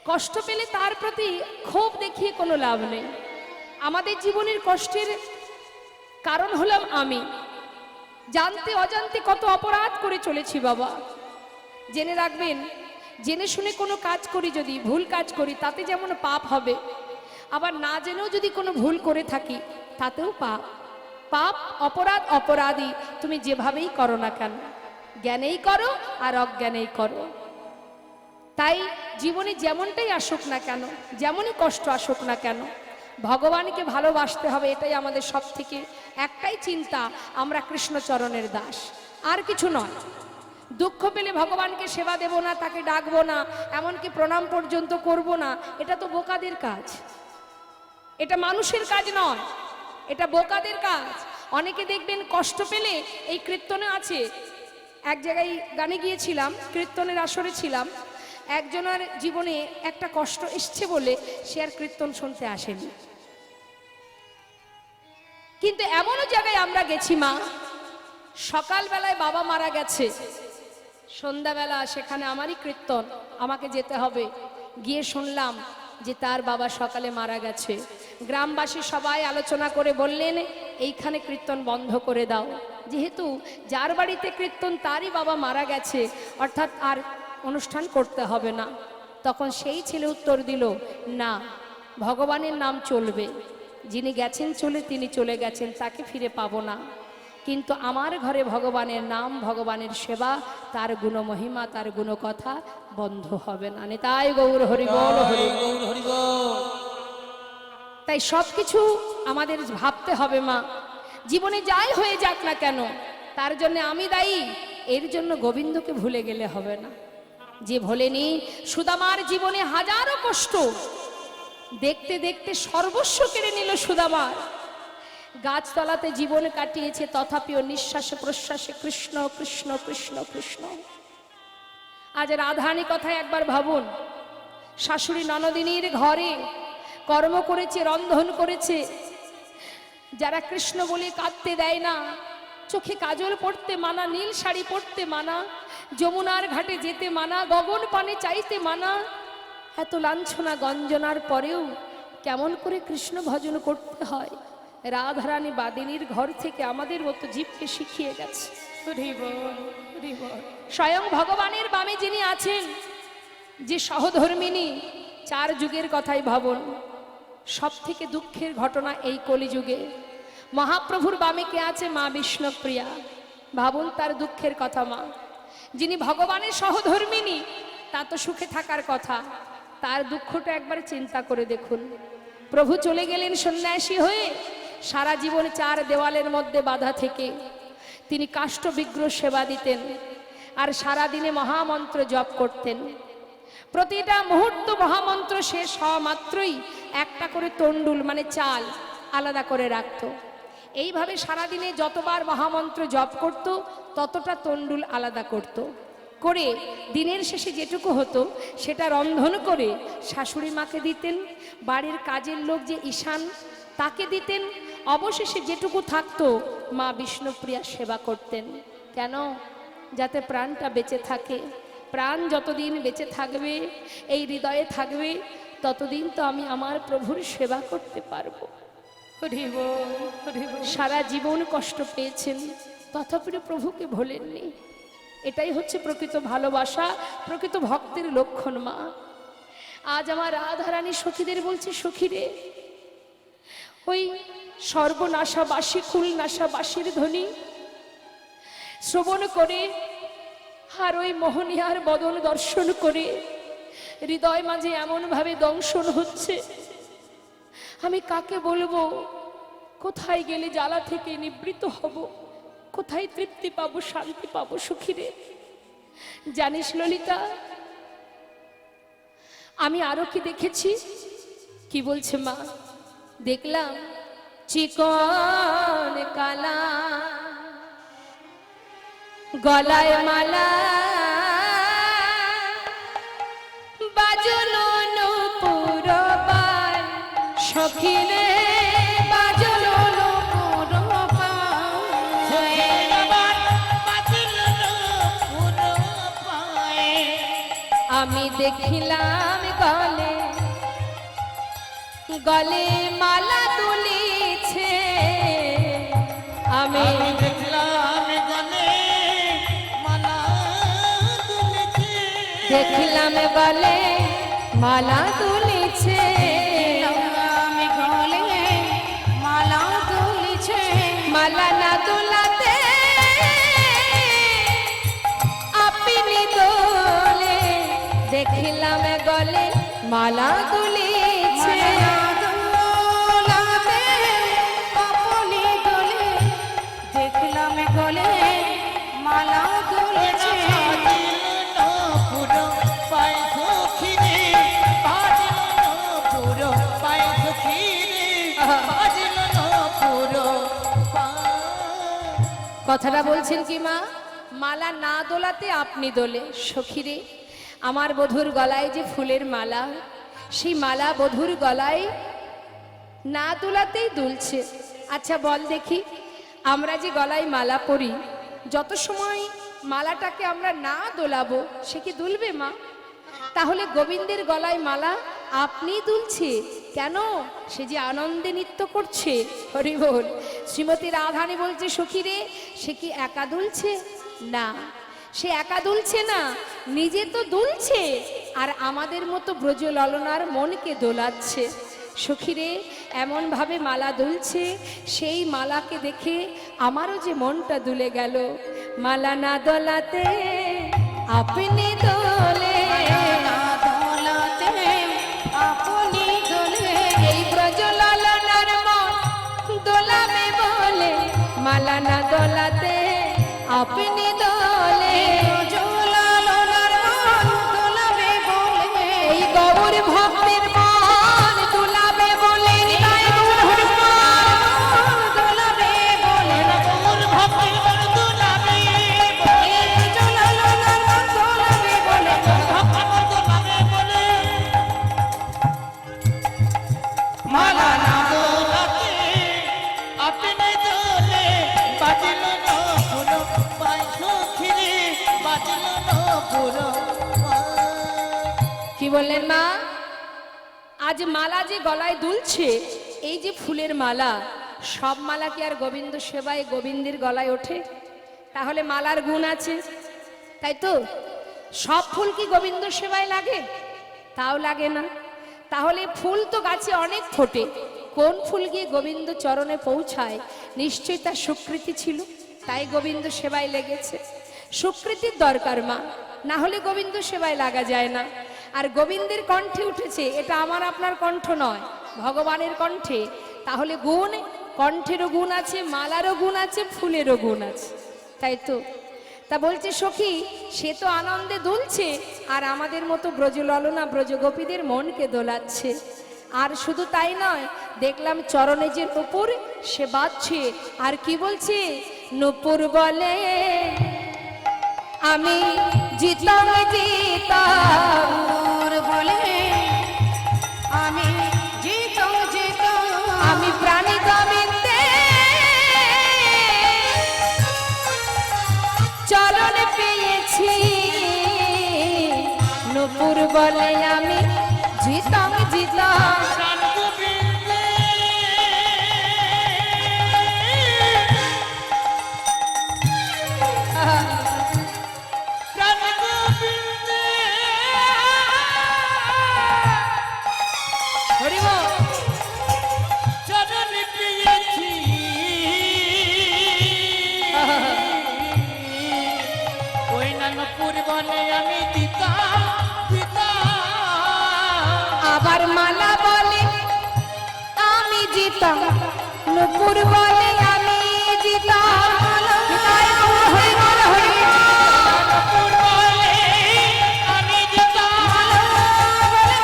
কষ্ট পেলে তার প্রতি ক্ষোভ দেখিয়ে কোনো লাভ নেই। আমাদের জীবনের কষ্টের কারণ হলাম আমি। জানতে অজান্তে কত অপরাধ করে চলেছি বাবা। জেনে রাখবেন, জেনে শুনে কোনো কাজ করি, যদি ভুল কাজ করি তাতে যেমন পাপ হবে, আবার না জেনেও যদি কোনো ভুল করে থাকি তাতেও পাপ। পাপ, অপরাধ, অপরাধী তুমি যেভাবেই করো না কেন, জ্ঞানেই করো আর অজ্ঞানেই করো। তাই জীবনে যেমনটাই আসুক না কেন, যেমনই কষ্ট আসুক না কেন, ভগবানকে ভালোবাসতে হবে। এটাই আমাদের সব থেকে একটাই চিন্তা, আমরা কৃষ্ণচরণের দাস, আর কিছু নয়। দুঃখ পেলে ভগবানকে সেবা দেব না, তাকে ডাকবো না, এমনকি প্রণাম পর্যন্ত করব না, এটা তো বোকাদের কাজ। এটা মানুষের কাজ নয়, এটা বোকাদের কাজ। অনেকে দেখবেন কষ্ট পেলে, এই কীর্তনে আছে, এক জায়গায় গানে গিয়েছিলাম, কীর্তনের আসরে ছিলাম, একজনের জীবনে একটা কষ্ট এসছে বলে সে আর কীর্তন শুনতে আসেনি। কিন্তু এমনও জায়গায় আমরা গেছি মা, সকালবেলায় বাবা মারা গেছে, সন্ধ্যাবেলা সেখানে আমারই কীর্তন, আমাকে যেতে হবে। গিয়ে শুনলাম যে তার বাবা সকালে মারা গেছে। গ্রামবাসী সবাই আলোচনা করে বললেন এইখানে কীর্তন বন্ধ করে দাও, যেহেতু যার বাড়িতে কীর্তন তারই বাবা মারা গেছে, অর্থাৎ আর অনুষ্ঠান করতে হবে না। তখন সেই ছেলে উত্তর দিল, না, ভগবানের নাম চলবে, যিনি গেছেন চলে, তিনি চলে গেছেন, তাকে ফিরে পাবো না, কিন্তু আমার ঘরে ভগবানের নাম, ভগবানের সেবা, তার গুণমহিমা, তার গুণকথা বন্ধ হবে না। নিতাই গৌর হরি বল, হরি বল। তাই সব কিছু আমাদের ভাবতে হবে মা, জীবনে যাই হয়ে যাক না কেন তার জন্য আমি দায়ী, এর জন্য গোবিন্দকে ভুলে গেলে হবে না। যে ভোলেনি, সুদামার জীবনে হাজারো কষ্ট, দেখতে দেখতে সর্বস্ব কেড়ে নিল সুদামার। গাছতলাতে জীবন কাটিয়েছে, তথাপিও নিঃশ্বাসে প্রশ্বাসে কৃষ্ণ কৃষ্ণ কৃষ্ণ কৃষ্ণ। আজ রাধারানী কথায় একবার ভাবুন, শাশুড়ি ননদিনীর ঘরে কর্ম করেছে, রন্ধন করেছে, যারা কৃষ্ণ বলে কাঁদতে দেয় না, চোখে কাজল পড়তে মানা, নীল শাড়ি পরতে মানা, যমুনার ঘাটে যেতে মানা, গগন পানে চাইতে মানা, এত লাঞ্ছনা গঞ্জনার পরেও কেমন করে কৃষ্ণ ভজন করতে হয়, রাধারানী বাদিনীর ঘর থেকে আমাদের মতো জীবকে শিখিয়ে গেছে। স্বয়ং ভগবানের বামে যিনি আছেন, যে সহধর্মিনী, 4 যুগের কথাই ভাবুন, সব থেকে দুঃখের ঘটনা এই কলিযুগে মহাপ্রভুর বামে কে আছে? মা বিষ্ণুপ্রিয়া। ভাবুন তার দুঃখের কথা। মা যিনি ভগবানের সহধর্মিনী, তা তো সুখে থাকার কথা, তার দুঃখটা একবার চিন্তা করে দেখুন। প্রভু চলে গেলেন সন্ন্যাসী হয়ে, সারা জীবন 4 দেওয়ালের মধ্যে বাধা থেকে তিনি কাষ্ঠ বিগ্রহ সেবা দিতেন, আর সারা দিনে মহামন্ত্র জপ করতেন। প্রতিটা মুহূর্ত মহামন্ত্র শেষ হওয়া মাত্রই একটা করে তন্ডুল মানে চাল আলাদা করে রাখত। এইভাবে সারাদিনে যতবার মহামন্ত্র জপ করত ততটা তন্ডুল আলাদা করত, করে দিনের শেষে যেটুকু হতো সেটা রন্ধন করে শাশুড়ি মাকে দিতেন, বাড়ির কাজের লোক যে ঈশান তাকে দিতেন, অবশেষে যেটুকু থাকতো মা বিষ্ণুপ্রিয়া সেবা করতেন। কেন? যাতে প্রাণটা বেঁচে থাকে। প্রাণ যতদিন বেঁচে থাকবে, এই হৃদয়ে থাকবে, ততদিন তো আমি আমার প্রভুর সেবা করতে পারবো। সারা জীবন কষ্ট পেয়েছেন, তথাপি প্রভুকে ভোলেননি। এটাই হচ্ছে প্রকৃত ভালোবাসা, প্রকৃত ভক্তের লক্ষণ। মা আজ আমার রাধারানী সখীদের বলছে, সখীরে, ওই সর্বনাশাবাসী কুলনাশাবাসীর ধ্বনি শ্রবণ করে আর ওই মোহনীয়ার বদন দর্শন করে হৃদয় মাঝে এমন ভাবে দংশন হচ্ছে, আমি কাকে বলবো? কোথায় গেলে জ্বালা থেকে নিবৃত হব? কোথায় তৃপ্তি পাবো, শান্তি পাবো? সখীরে, জানিস ললিতা, আমি আরো কি দেখেছি? কি বলছে মা? দেখলাম চিকন কালা গলায় মালা, বাজলো নূপুর পাল, সখীরে বাজলো নূপুর পাল। আমি দেখিলাম গলা গলে মালা দুলিছে আমি দেখলাম গলে মালা দুলিছে দেখলাম গলে মালা দুলিছে আমি গলে মালা দুলিছে মালা না দুলাতে আপনি দোলে দেখলাম গলে মালা দুলিছে দোলাতে আপনি দোলে দেখলাম গলে মালা দুলিছে পুরো পায় সখিরে বাজল পুরো পায় সখিরে বাজল পুরো কথাটা বলছেন কি মা মালা না দোলাতে আপনি দোলে সখীরে আমার বধূর গলায় যে ফুলের মালা সেই মালা বধূর গলায় না দোলাতেই দুলছে। আচ্ছা বল দেখি আমরা যে গলায় মালা পরি যত সময় মালাটাকে আমরা না দোলাবো সে কি দুলবে মা? তাহলে গোবিন্দের গলায় মালা আপনি দুলছে কেন? সে যে আনন্দে নৃত্য করছে। হরি বল। শ্রীমতী রাধারানী বলছে সখীরে সে কি একা দুলছে? না, সে একা দুলছে না, নিজে তো দুলছে আর আমাদের মতো ব্রজ ললনার মনকে দোলাচ্ছে। সখীরে এমন ভাবে মালা দুলছে সেই মালাকে দেখে আমারও যে মনটা দুলে গেল। মালা না দোলাতে আপনি দোলে দোলাতে আপনি দোলে এই ব্রজ ললনার মন দোলাবে বলে মালা না দোলাতে আপনি দোলে জোলালোনার মন দোলাবে বলে এই গৌর ভক্তের মন দোলাবে বলে তাই গৌর মন দোলাবে বলে মোর ভক্তি মন দুলাবে জোলালোনার মন দোলাবে বলে ভক্তি মন দুলাবে বলে মালা না দোলাতে আপনি দোলে বাজল পুরো পায় সখিরে বাজল পুরো কি বললেন মা? আজ মালা যে গলায় দুলছে এই যে ফুলের মালা সব মালা কি আর গোবিন্দ সেবায় গোবিন্দের গলায় ওঠে? তাহলে মালার গুণ আছে তাই তো? সব ফুল কি গোবিন্দ সেবায় লাগে? তাও লাগে না। তাহলে ফুল তো গাছে অনেক ফোটে, কোন ফুল গিয়ে গোবিন্দ চরণে পৌঁছায়? নিশ্চয়ই তার সুকৃতি ছিল, তাই গোবিন্দ সেবায় লেগেছে। সুকৃতির দরকার মা, না হলে গোবিন্দ সেবায় লাগা যায় না। আর গোবিন্দের কণ্ঠে উঠেছে, এটা আমার আপনার কণ্ঠ নয়, ভগবানের কণ্ঠে। তাহলে গুণ, কণ্ঠেরও গুণ আছে, মালারও গুণ আছে, ফুলেরও গুণ আছে, তাই তো? তা বলছে সখী সে তো আনন্দে দুলছে আর আমাদের মতো ব্রজললনা ব্রজগোপীদের মনকে দোলাচ্ছে। আর শুধু তাই নয়, দেখলাম চরণে যে নূপুর সে বাজছে। আর কি বলছে? নূপুর বলে আমি জিতাম জিতাম, নূর বলে আমি জিতো জিতো আমি প্রাণী দামিতে চরণ পেয়েছি। নূপুর বলে আমি জিতাম জিতাম, প্রাণ গোবিন্দে প্রাণ গোবিন্দে হরি বল। চরণ পেয়েছি ওই নানপুর বলে আমি দিতাম দিতাম আবার মালা বলে আমি জিতাম, নূপুর বলে আমি জিতাম। তাই গৌর হরি বল, হরি বল। নানপুর বলে আমি দিতাম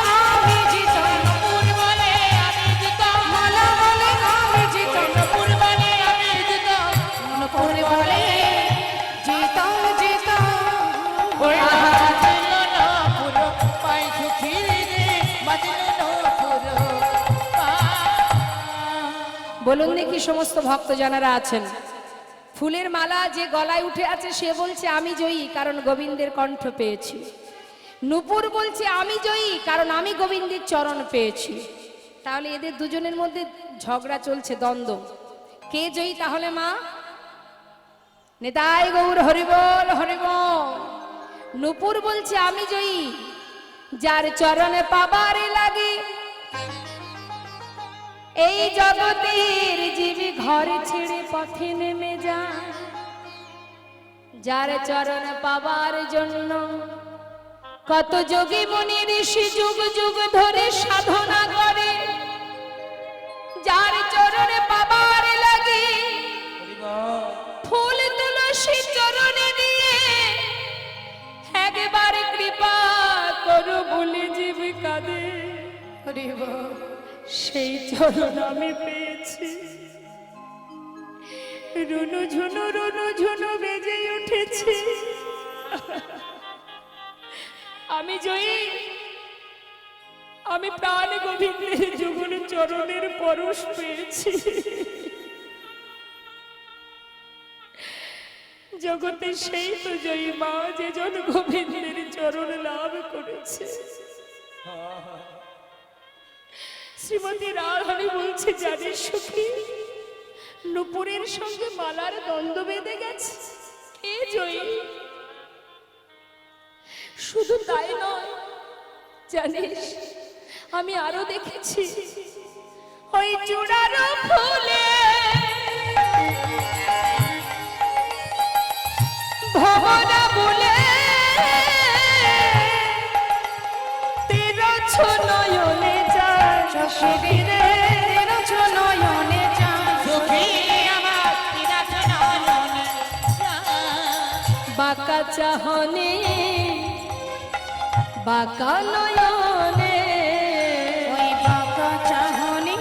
আমি জিতো নানপুর বলে আমি দিতাম মালা বলে আমি জিতো নানপুর বলে আমি দিতাম নূপুর বলে জিতো জিতো ওই বাজল না পুরো পায় সখিরে বাজল না পুরো বলুন দেখি সমস্ত ভক্ত যারা আছেন, ফুলের মালা যে গলায় উঠে আছে সে বলছে আমি জয়ী কারণ গোবিন্দের কণ্ঠ পেয়েছি। নূপুর বলছে আমি জয়ী কারণ আমি গোবিন্দের চরণ পেয়েছি। তাহলে এদের দুজনের মধ্যে ঝগড়া চলছে, দ্বন্দ্ব। কে জয়ী তাহলে মা? নেতাই গৌর হরিবল হরিবল। নূপুর বলছে আমি জয়ী, যার চরণে পাবার লাগে এই জগতের জীবী ঘর ছেড়ে পথে নেমে যায়, যার চরণে পাবার জন্য কত যোগী মুনি ঋষি যুগ যুগ ধরে সাধনা করে, যার চরণে পাবার লাগে ফুল তুলসী চরণে দিয়ে একবার কৃপা করো বলে জীব কাঁদে, সেই চরণ আমি পেয়েছি। রুনু ঝুনু বেজে উঠেছে, আমি জয়ী, আমি প্রাণ গোবিন্দের যুগল চরণের পরশ পেয়েছি। জগতে সেই তো জয়ী মা, যে জন গোবিন্দের চরণ লাভ করেছে। শ্রীমতী রাধারানী বলছে, জানিস সখী, নূপুরের সঙ্গে মালার দ্বন্দ্ব বেঁধে গেছে, কে জয়ী? শুধু তাই নয়, জানিস আমি আরো দেখেছি, ওই চূড়ার ফুলে ভবনা বলে তীরছ নয়নে যায়, শশীরে তেরছ নয়নে চায়, সুখী আমার তিরাছ নয়নে বাঁকা চাহনে বাঁকা নয়নে, ওই বাঁকা চাহনি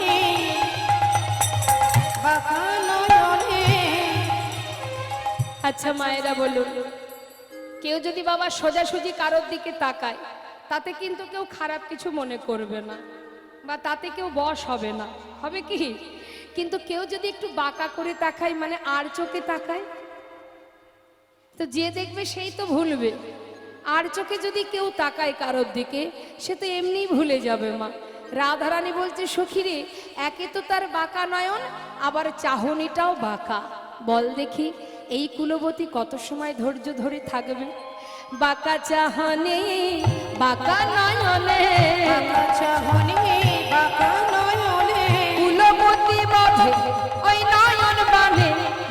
বাঁকা নয়নে। আচ্ছা মায়েরা বলুন, কেউ যদি বাবা সোজাসুজি কারোর দিকে তাকায় তাতে কিন্তু কেউ খারাপ কিছু মনে করবে না, বা তাতে কেউ বশ হবে না, হবে কি? কিন্তু কেউ যদি একটু বাঁকা করে তাকায়, মানে আর চোখে তাকায়, তো যে দেখবে সেই তো ভুলবে। আর চোখে যদি কেউ তাকায় কারোর দিকে, সে তো এমনিই ভুলে যাবে মা। রাধারানী বলছে, সখীরে, একে তো তার বাঁকা নয়ন, আবার চাহনিটাও বাঁকা। বল দেখি এই কুলবতী কত সময় ধৈর্য ধরে থাকবে? বাঁকা চাহনি বাঁকা নয়নে, বাঁকা চাহনি বাঁকা নয়নে, কুলবতী বধে ওই নয়ন বানে,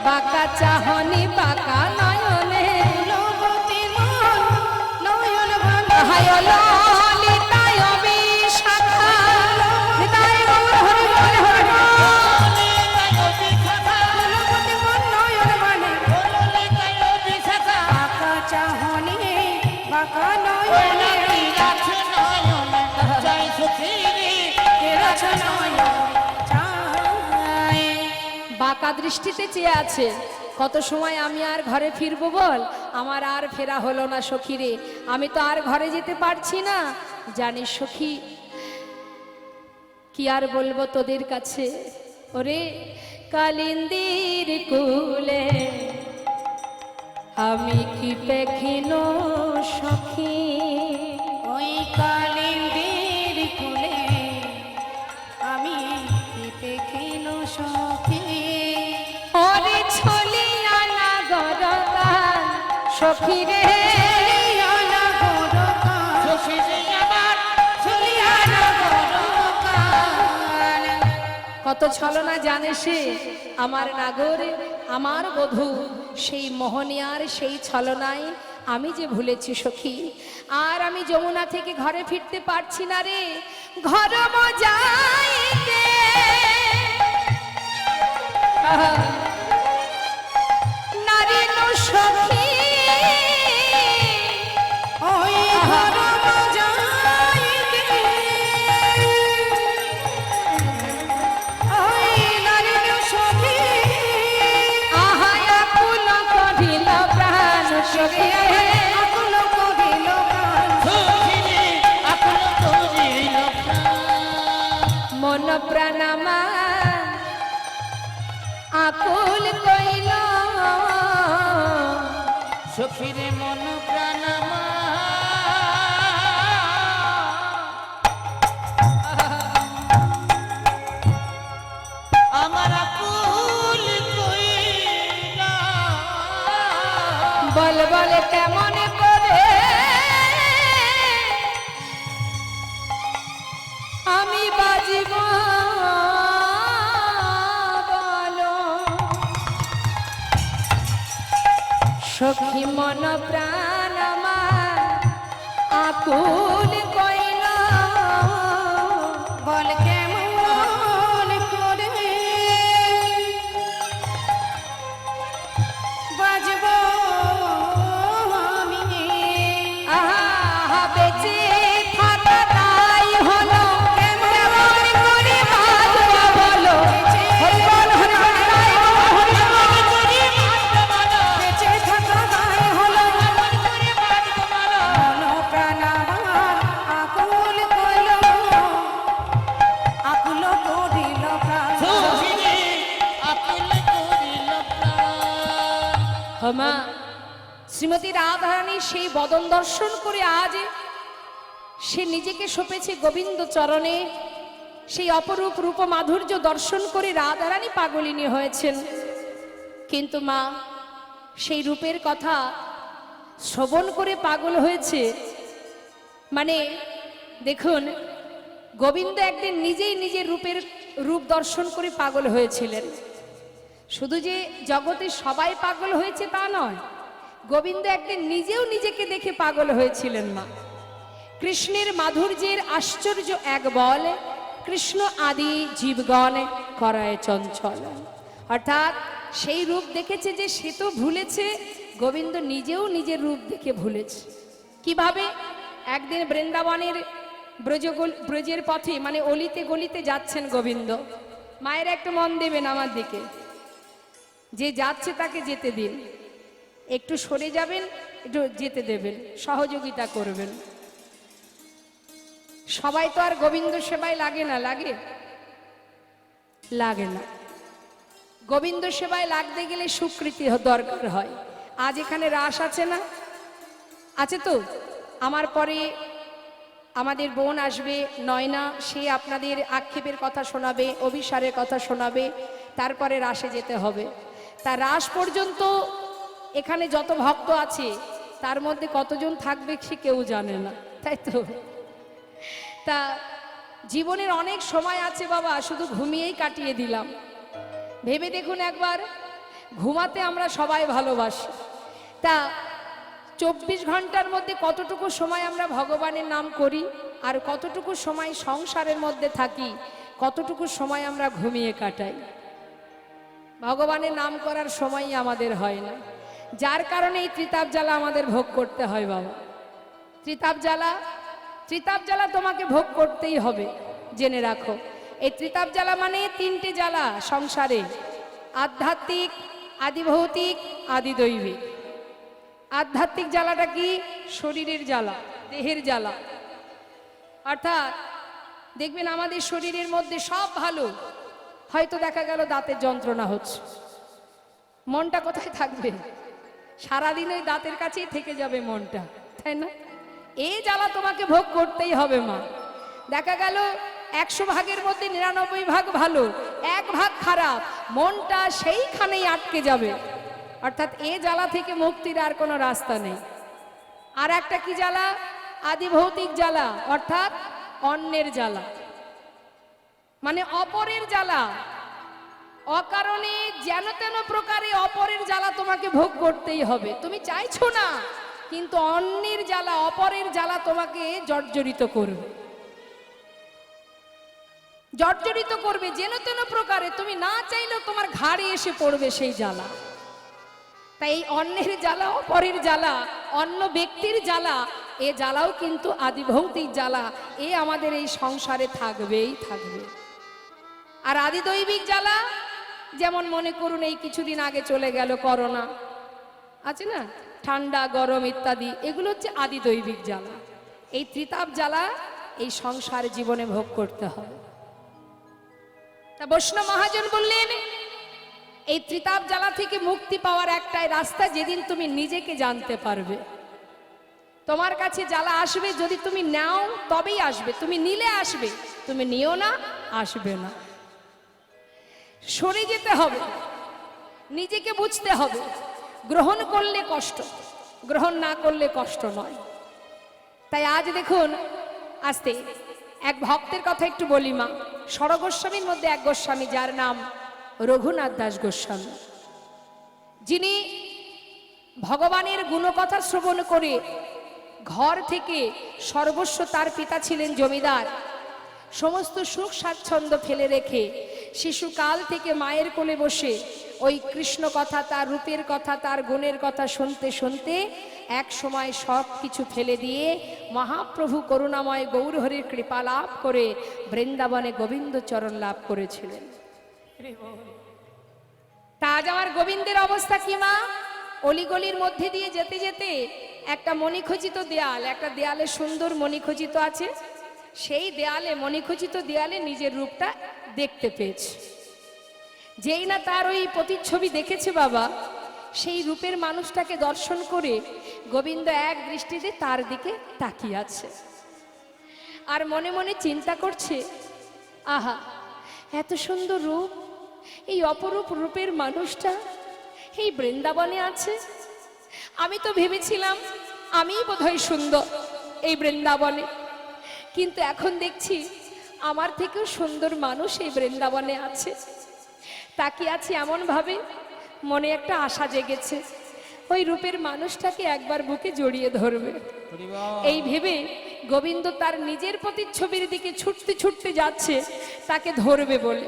বাঁকা চাহনি বাঁকা নয়নে। কুলবতী মন নয়ন বানে, হায় ললিতায় বিশাখা, হৃদয় গৌর হরিবল হরিবল। কুলবতী মন নয়ন বানে, বাঁকা চাহনি বাঁকা নয়নে, তেরছ নয়ন চায়। বাঁকা দৃষ্টিতে চেয়ে আছে, কত সময় আমি আর ঘরে ফিরবো বল? আমার আর ফেরা হলো না সখীরে, আমি তো আর ঘরে যেতে পারছি না। জানিস সখী, কি আর বলবো তোদের কাছে, ওরে কালিন্দির কুলে আমি কি পেখিনো সখী, ওই কালিন্দির কুলে আমি দেখিল সখী, ওরে ছলিয়া না গরদান সখী রে, চলিয়ানা গরকান, চলিয়ানা গরকান। কত ছলনা জানে সে, আমার নাগর, আমার বধূ, সেই মোহনিয়ার সেই ছলনায় আমি যে ভুলেছি সখী। আর আমি যমুনা থেকে ঘরে ফিরতে পারছি না রে, ঘর মজাইতে নারী নো সখী, ওই ঘর মজাইতে, ওই নারীর সখী, আহায় আকুল কহিল প্রাণ সখী, আকুল কহিল প্রাণ, মন প্রাণ আমার আকুল কইল, সখীরে মন প্রাণ কেমন করে আমি বাজিব বলো সখী মন প্রাণ আমার আকুল কইল বল কেমন করে বাজবো আমি আহা বেঁচে থাকাটাই হলো কেমন করে বাজব বলো হরি বল হরি বল গাই হরি বল করে বাজব বলো বেঁচে থাকা গায়ে হলো কেমন করে বাজব বলো মন প্রাণ আমার আকুল কইল আকুল করিল প্রাণ সখিরে আকুল করিল প্রাণ। হমা শ্রীমতী রাধারানী সেই বদন দর্শন করে আজ সে নিজেকে সঁপেছে গোবিন্দ চরণে। সেই অপরূপ রূপ মাধুর্য দর্শন করে রাধারানী পাগলিনী হয়েছেন। কিন্তু মা সেই রূপের কথা শ্রবণ করে পাগল হয়েছে। মানে দেখুন, গোবিন্দ একদিন নিজেই নিজের রূপ দর্শন করে পাগল হয়েছিলেন। শুধু যে জগতে সবাই পাগল হয়েছে তা নয়, গোবিন্দ একদিন নিজেও নিজেকে দেখে পাগল হয়েছিলেন মা। কৃষ্ণের মাধুর্যের আশ্চর্য এক বল, কৃষ্ণ আদি জীবগণ করায় চঞ্চল। অর্থাৎ সেই রূপ দেখেছে যে সে তো ভুলেছে, গোবিন্দ নিজেও নিজের রূপ দেখে ভুলেছে। কিভাবে? একদিন বৃন্দাবনের ব্রজের পথে মানে অলিতে গলিতে যাচ্ছেন গোবিন্দ। মায়ের একটু মন দেবেন আমার দিকে, যে যাচ্ছে তাকে যেতে দিন, একটু সরে যাবেন, একটু যেতে দেবেন, সহযোগিতা করবেন। সবাই তো আর গোবিন্দ সেবায় লাগে না, লাগে? লাগে না। গোবিন্দ সেবায় লাগতে গেলে স্বীকৃতি দরকার হয়। আজ এখানে রাস আছে না? আছে তো? আমার পরে আমাদের বোন আসবে নয়না, সে আপনাদের আক্ষেপের কথা শোনাবে, অভিসারের কথা শোনাবে, তারপরে রাসে যেতে হবে। তা রাস পর্যন্ত এখানে যত ভক্ত আছে তার মধ্যে কতজন থাকবে সে কেউ জানে না, তাই তো? তা জীবনের অনেক সময় আছে বাবা, শুধু ঘুমিয়েই কাটিয়ে দিলাম। ভেবে দেখুন একবার, ঘুমাতে আমরা সবাই ভালোবাসি। তা 24 ঘন্টার মধ্যে কতটুকু সময় আমরা ভগবানের নাম করি, আর কতটুকু সময় সংসারের মধ্যে থাকি, কতটুকু সময় আমরা ঘুমিয়ে কাটাই। ভগবানের নাম করার সময়ই আমাদের হয় না, যার কারণে এই ত্রিতাপ জ্বালা আমাদের ভোগ করতে হয় বাবা। ত্রিতাপ জ্বালা তোমাকে ভোগ করতেই হবে, জেনে রাখো। এই ত্রিতাপ জ্বালা মানে 3টে জ্বালা সংসারে: আধ্যাত্মিক, আদিভৌতিক, আদিদৈবিক। আধ্যাত্মিক জ্বালাটা কি? শরীরের জ্বালা, দেহের জ্বালা। অর্থাৎ দেখবেন আমাদের শরীরের মধ্যে সব ভালো, হয়তো দেখা গেল দাঁতের যন্ত্রণা হচ্ছে, মনটা কোথায় থাকবে? সারাদিন ওই দাঁতের কাছেই থেকে যাবে মনটা, তাই না? এই জ্বালা তোমাকে ভোগ করতেই হবে মা। দেখা গেল 100 ভাগের মধ্যে 99 ভাগ ভালো, 1 ভাগ খারাপ, মনটা সেইখানেই আটকে যাবে। অর্থাৎ এ জ্বালা থেকে মুক্তির আর কোনো রাস্তা নেই। আর একটা কি জ্বালা? আদিভৌতিক জ্বালা, অর্থাৎ অন্যের জ্বালা, মানে অপরের জ্বালা। অকারণে যেন তেন প্রকারে অপরের জ্বালা তোমাকে ভোগ করতেই হবে। তুমি চাইছো না, কিন্তু অন্যের জ্বালা, অপরের জ্বালা তোমাকে জর্জরিত করবে, জর্জরিত করবে যেন তেন প্রকারে। তুমি না চাইলেও তোমার ঘাড়ে এসে পড়বে সেই জ্বালা। তাই এই অন্যের জ্বালা, অপরের জ্বালা, অন্য ব্যক্তির জ্বালা, এ জ্বালাও কিন্তু আদিভৌতিক জ্বালা। এ আমাদের এই সংসারে থাকবেই থাকবে। আর আদিদৈবিক জ্বালা, যেমন মনে করুন এই কিছুদিন আগে চলে গেল করোনা, আছে না, ঠান্ডা গরম ইত্যাদি, এগুলো হচ্ছে আদিদৈবিক জ্বালা। এই ত্রিতাপ জ্বালা এই সংসার জীবনে ভোগ করতে হবে। তা বৈষ্ণব মহাজন বললেন, এই ত্রিতাপ জ্বালা থেকে মুক্তি পাওয়ার একটাই রাস্তা, যেদিন তুমি নিজেকে জানতে পারবে। তোমার কাছে জ্বালা আসবে, যদি তুমি নাও তবেই আসবে, তুমি নিলে আসবে, তুমি নিও না, আসবে না। সরে যেতে হবে, নিজেকে বুঝতে হবে। গ্রহণ করলে কষ্ট, গ্রহণ না করলে কষ্ট নয়। তাই আজ দেখুন, আস্তে এক ভক্তের কথা একটু বলি মা। ষড়গোস্বামীর মধ্যে এক গোস্বামী, যার নাম রঘুনাথ দাস গোস্বামী, যিনি ভগবানের গুণকথা শ্রবণ করে ঘর থেকে সর্বস্ব, তার পিতা ছিলেন জমিদার, সমস্ত সুখ স্বাচ্ছন্দ্য ফেলে রেখে শিশুকাল থেকে মায়ের কোলে বসে ওই কৃষ্ণ কথা, তার রূপের কথা, তার গুণের কথা শুনতে শুনতে এক সময় সব কিছু ফেলে দিয়ে মহাপ্রভু করুণাময় গৌরহরির কৃপা লাভ করে বৃন্দাবনে গোবিন্দ চরণ লাভ করেছিলেন। তা আজ আমার গোবিন্দের অবস্থা কি মা? অলিগলির মধ্যে দিয়ে যেতে যেতে একটা মণিখচিত দেয়াল, একটা দেয়ালে সুন্দর মণিখচিত আছে, সেই দেয়ালে, মণিখচিত দেয়ালে নিজের রূপটা দেখতে পেয়েছে। যেই না তার ওই প্রতিচ্ছবি দেখেছে বাবা, সেই রূপের মানুষটাকে দর্শন করে গোবিন্দ এক দৃষ্টিতে তার দিকে তাকিয়ে আছে আর মনে মনে চিন্তা করছে, আহা এত সুন্দর রূপ, এই অপরূপ রূপের মানুষটা এই বৃন্দাবনে আছে। আমি তো ভেবেছিলাম আমিই বোধহয় সুন্দর এই বৃন্দাবনে, কিন্তু এখন দেখছি আমার থেকেও সুন্দর মানুষ এই বৃন্দাবনে আছে। তাকিয়ে আছি এমন ভাবে, মনে একটা আশা জেগেছে, ওই রূপের মানুষটাকে একবার বুকে জড়িয়ে ধরবে। এই ভেবে গোবিন্দ তার নিজের প্রতিচ্ছবির দিকে ছুটতে ছুটতে যাচ্ছে তাকে ধরবে বলে।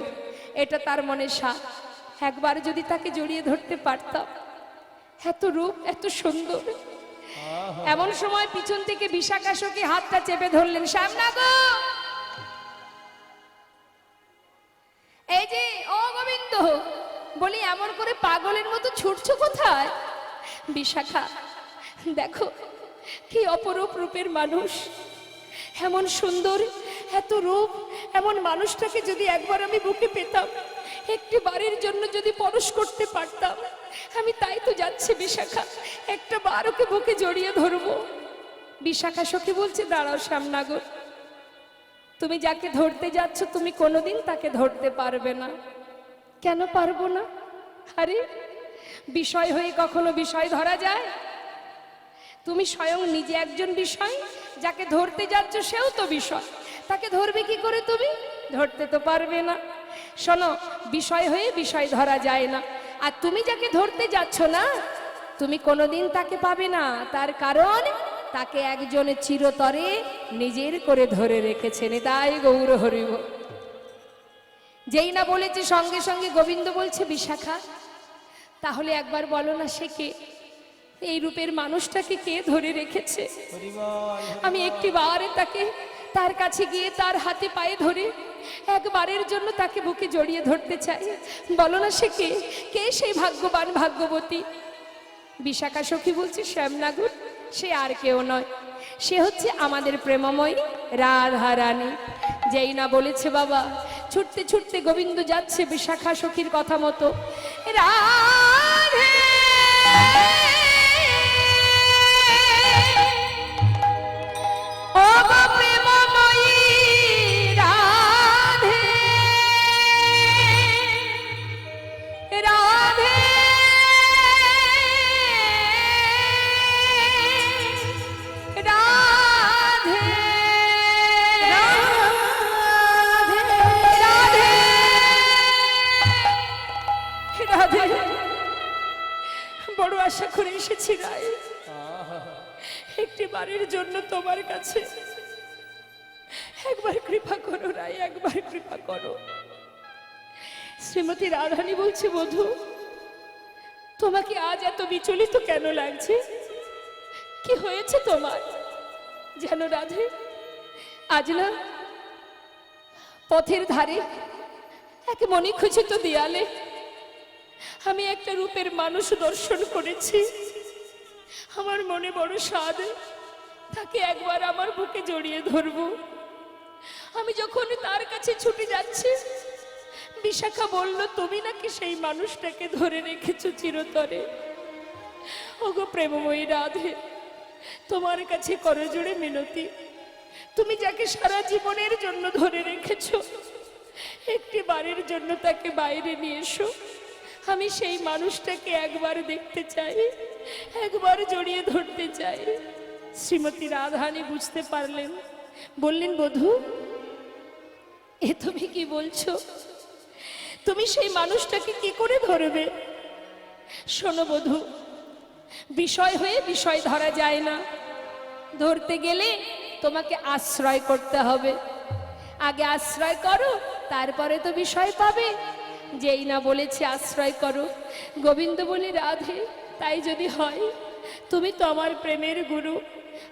এটা তার মনে সাধ, একবার যদি তাকে জড়িয়ে ধরতে পারতাম। এত রূপ, এত সুন্দর। এমন সময় পিছন থেকে বিশাখা সখী হাতটা চেপে ধরলেন, শ্যামনা গো, এই যে ও গোবিন্দ, বলি এমন করে পাগলের মতো ছুটছো কোথায়? বিশাখা দেখো কি অপরূপ রূপের মানুষ, এমন সুন্দর, এত রূপ, এমন মানুষটাকে যদি একবার আমি বুকে পেতাম, একটি বারের জন্য যদি পরশ করতে পারতাম, আমি তাই তো যাচ্ছি বিশাখা, একটা বার ওকে বুকে জড়িয়ে ধরবো। বিশাখা সখী বলছে, দাঁড়াও শ্যামনাগর, তুমি যাকে ধরতে যাচ্ছ তুমি কোনোদিন তাকে ধরতে পারবে না। কেন পারবো না? আরে বিষয় হয়ে কখনো বিষয় ধরা যায়? তুমি স্বয়ং নিজে একজন বিষয়, যাকে ধরতে যাচ্ছ সেও তো বিষয়, তাকে ধরবে কি করে? তুমি ধরতে তো পারবে না। শোনো, বিষয় হয়ে বিষয় ধরা যায় না, আর তুমি যাকে ধরতে যাচ্ছ না তুমি কোনোদিন তাকে পাবে না। তার কারণ তাকে একজন চিরতরে নিজের করে ধরে রেখেছেন। তাই গৌর হরিব। যেই না বলেছে সঙ্গে সঙ্গে গোবিন্দ বলছে, বিশাখা তাহলে একবার বলো না সে কে, এই রূপের মানুষটাকে কে ধরে রেখেছে? আমি একটি বারে তাকে, তার কাছে গিয়ে তার হাতে পায়ে ধরে একবারের জন্য তাকে বুকে জড়িয়ে ধরতে চাই। বলো না সে কে, কে সেই ভাগ্যবান ভাগ্যবতী? বিশাখা সখী বলছে, শ্যামনাগর, সে আর কেউ নয়, সে হচ্ছে আমাদের প্রেমময়ী রাধা রানী। যেই না বলেছে বাবা, ছুটতে ছুটতে গোবিন্দ যাচ্ছে বিশাখা সখীর কথা মতো। রাধে ও গো প্রেমময়ী রাধে, রাধে রাধে রাধে রাধে, বড় আশা করে এসেছি রায়, একটি বারের জন্য তোমার কাছে একবার কৃপা করো রায়, একবার কৃপা করো। শ্রীমতী রাধারানী বলছে, বধূ তোমাকে আজ এত বিচলিত কেন লাগছে? কি হয়েছে তোমার? জানো রাধে, আজ না পথের ধারে এক মণিখচিত দেয়ালে আমি একটা রূপের মানুষ দর্শন করেছি। আমার মনে বড় স্বাদ, তাকে একবার আমার বুকে জড়িয়ে ধরবো। আমি যখন তার কাছে ছুটে যাচ্ছি, বিশাখা বলল, তুমি নাকি সেই মানুষটাকে ধরে রেখেছো চিরতরে। ওগো প্রেমময়ী রাধে, তোমার কাছে করজোড়ে মিনতি, তুমি যাকে সারা জীবনের জন্য ধরে রেখেছো, একটি বারের জন্য তাকে বাইরে নিয়ে এসো, আমি সেই মানুষটাকে একবার দেখতে চাই, একবার জড়িয়ে ধরতে চাই। শ্রীমতী রাধারানী বুঝতে পারলেন, বললেন, বধূ এ তুমি কি বলছো? তুমি সেই মানুষটাকে কি করে ধরবে? শোনো বধূ, বিষয় হয়ে বিষয় ধরা যায় না। ধরতে গেলে তোমাকে আশ্রয় করতে হবে। আগে আশ্রয় করো, তারপরে তো বিষয় পাবে। যেই না বলেছে আশ্রয় করো, গোবিন্দ বলে, রাধে তাই যদি হয়, তুমি তো আমার প্রেমের গুরু,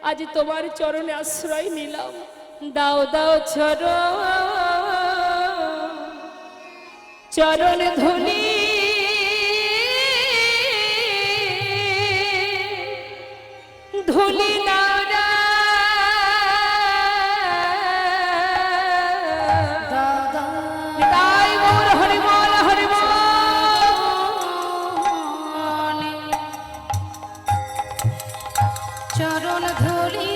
আজ তোমার চরণে আশ্রয় নিলাম। দাও দাও চরণ ধুলি, ধুলি নাওরা তাই গৌর হরিবল হরিবল। চরণ ধরি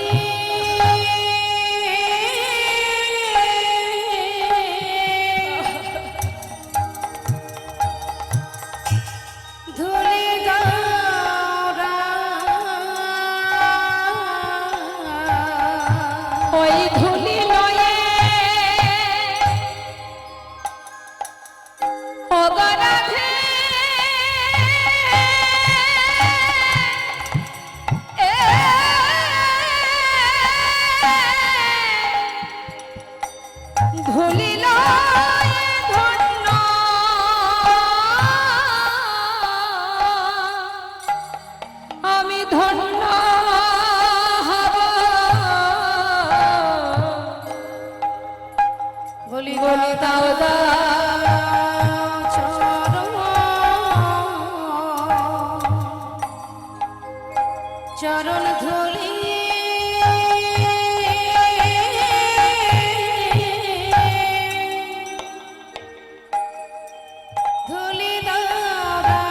ধরি গৌরা ওই ধুলি লয়ে ও গো রাধে, ধুলি লয়ে ধন্য আমি ধন্য হব। বলি বলি দাও দাও চরণ ধরি ধুলি দাওরা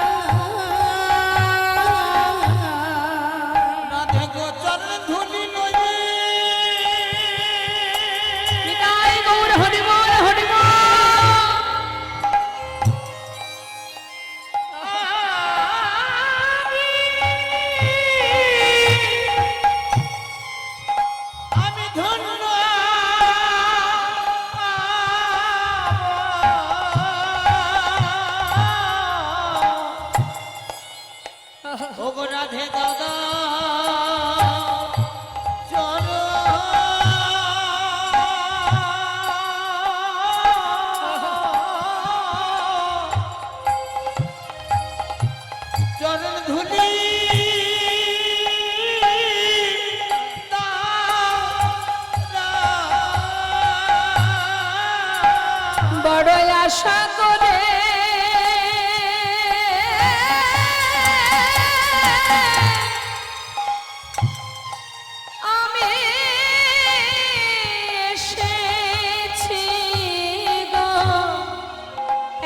রাধে গো চরণ ধুলি লয়ে নিতাই গৌর হরিবল হরিবল। আমি ধন্য ও গো রাধে দাদা চরণ ধুলি বড় আশা করে আমি এসেছি গো,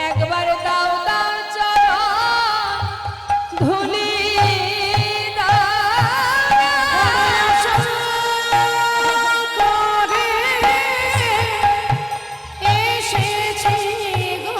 একবার দাও দাও চরণ ধুলি এসেছি গো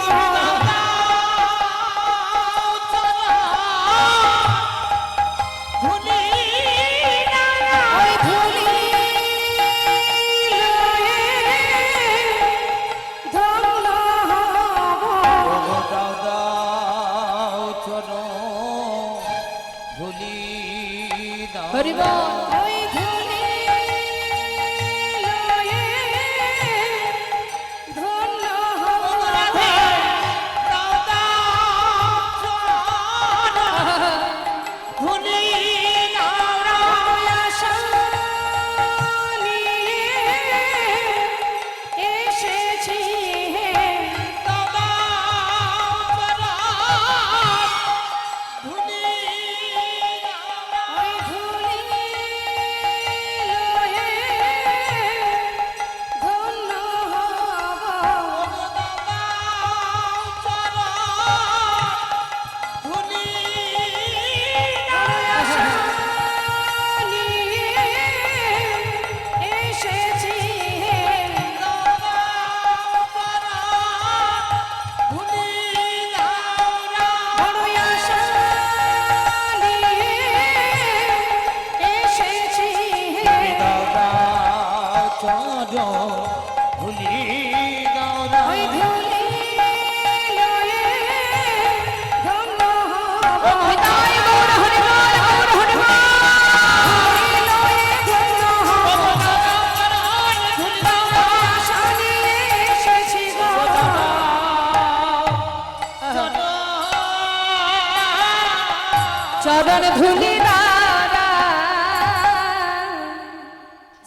চরণ ধুলি রাধা।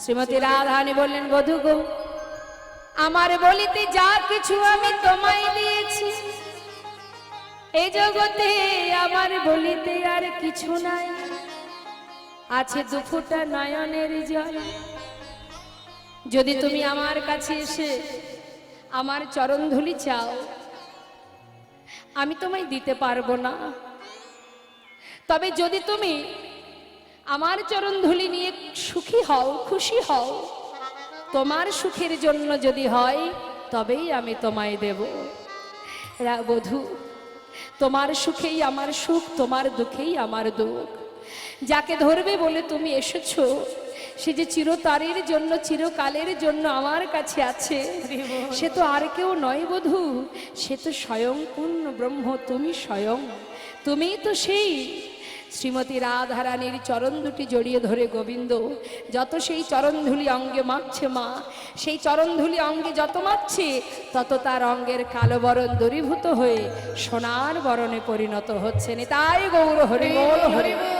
শ্রীমতী রাধারানী বললেন, বধূ গো, আমার বলিতে যা কিছু আমি তোমায় দিয়েছি, এই জগতে আমার বলিতে আর কিছু নাই, আছে দুফোঁটা নয়নের জল। যদি তুমি আমার কাছে এসে আমার চরণ ধুলি চাও, আমি তোমায় দিতে পারবো না। তবে যদি তুমি আমার চরণ ধুলি নিয়ে সুখী হও, খুশি হও, তোমার সুখের জন্য যদি হয়, তবেই আমি তোমায় দেব। বধূ, তোমার সুখেই আমার সুখ, তোমার দুঃখেই আমার দুঃখ। যাকে ধরবে বলে তুমি এসেছো, সে যে চিরতরের জন্য, চিরকালের জন্য আমার কাছে আছে, সে তো আর কেউ নয় বধূ, সে তো স্বয়ং পূর্ণ ব্রহ্ম, তুমি স্বয়ং, তুমিই তো সেই। শ্রীমতী রাধারানীর চরণ দুটি জড়িয়ে ধরে গোবিন্দ যত সেই চরণধুলি অঙ্গে মাখছে মা, সেই চরণধুলি অঙ্গে যত মাখছে, তত তার অঙ্গের কালো বরণ দূরীভূত হয়ে সোনার বরণে পরিণত হচ্ছে। নিতাই গৌর হরি বল, হরি বল।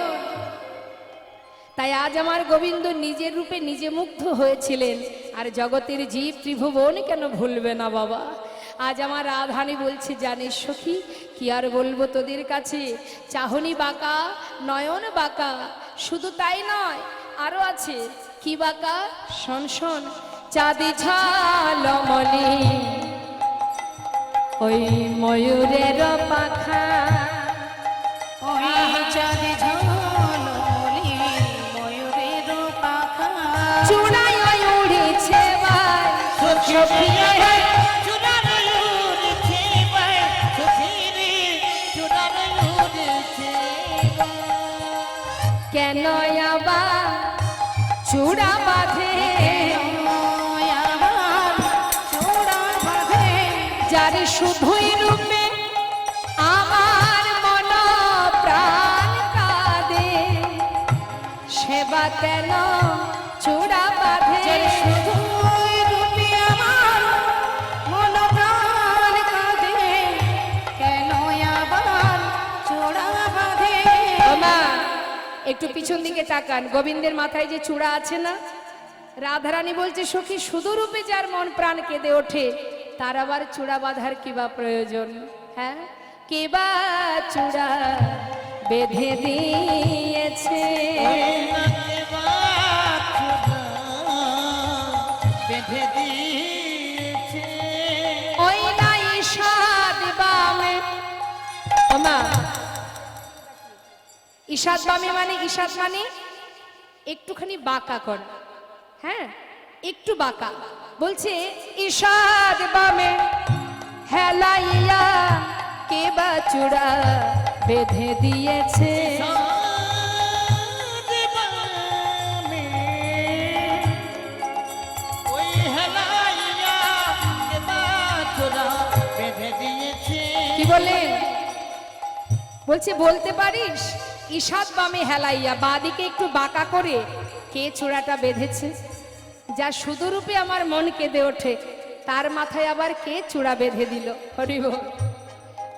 তাই আজ আমার গোবিন্দ নিজের রূপে নিজে মুগ্ধ হয়েছিলেন, আর জগতের জীব ত্রিভুবন কেন ভুলবে না বাবা। আজ আমার রাধারানী বলছে, জানিস সখী, কি আর বলবো তোদের কাছে, চাহনি বাঁকা, নয়ন বাঁকা, শুধু তাই নয়, আরো আছে। কি বাঁকা? শোন শোন। চাঁদি ঝালমলি ওই ময়ূরের পাখা, ওই চাঁদে ঝলমলে ময়ূরের পাখা, চূড়ায় উড়েছে ভাই সখী রে। কেন আবার চূড়া বাঁধে, আমার চূড়া বাঁধে, যার শুধুই রূপে আমার মন প্রাণ কাঁদে, সেবা কেন চূড়া বাঁধে। শুধুই রূপে আমার মন প্রাণ কাঁদে, কেন আবার চূড়া বাঁধে। ও মা, একটু পিছন দিকে তাকান, গোবিন্দের মাথায় যে চূড়া আছে না, রাধারানী বলছে, সখী, শুধু রূপে যার মন প্রাণ কেঁদে ওঠে, তার আবার চূড়া বাঁধার কি বা প্রয়োজন? হ্যাঁ, কে বা চূড়া বেঁধে দিয়েছে, বেঁধে দিয়েছে ওই না ঈষাদ বামে। ও মা, ঈষাদ বামে মানে, ঈষাদ মানে একটুখানি বাঁকা কর, হ্যাঁ, একটু বাঁকা। বলছে ঈষাদ বামে হেলাইয়া কে বা চূড়া বেঁধে দিয়েছে, ওই হেলাইয়া কেবা চূড়া বেঁধে দিয়েছে। কি বললেন? বলছে বলতে পারিস ঈষাদ বামে হেলাইয়া, বাদিকে একটু বাঁকা করে কে চূড়াটা বেঁধেছে? যা শুধুরূপে আমার মন কেঁদে ওঠে, তার মাথায় আবার কে চূড়া বেঁধে দিল? হরি বল।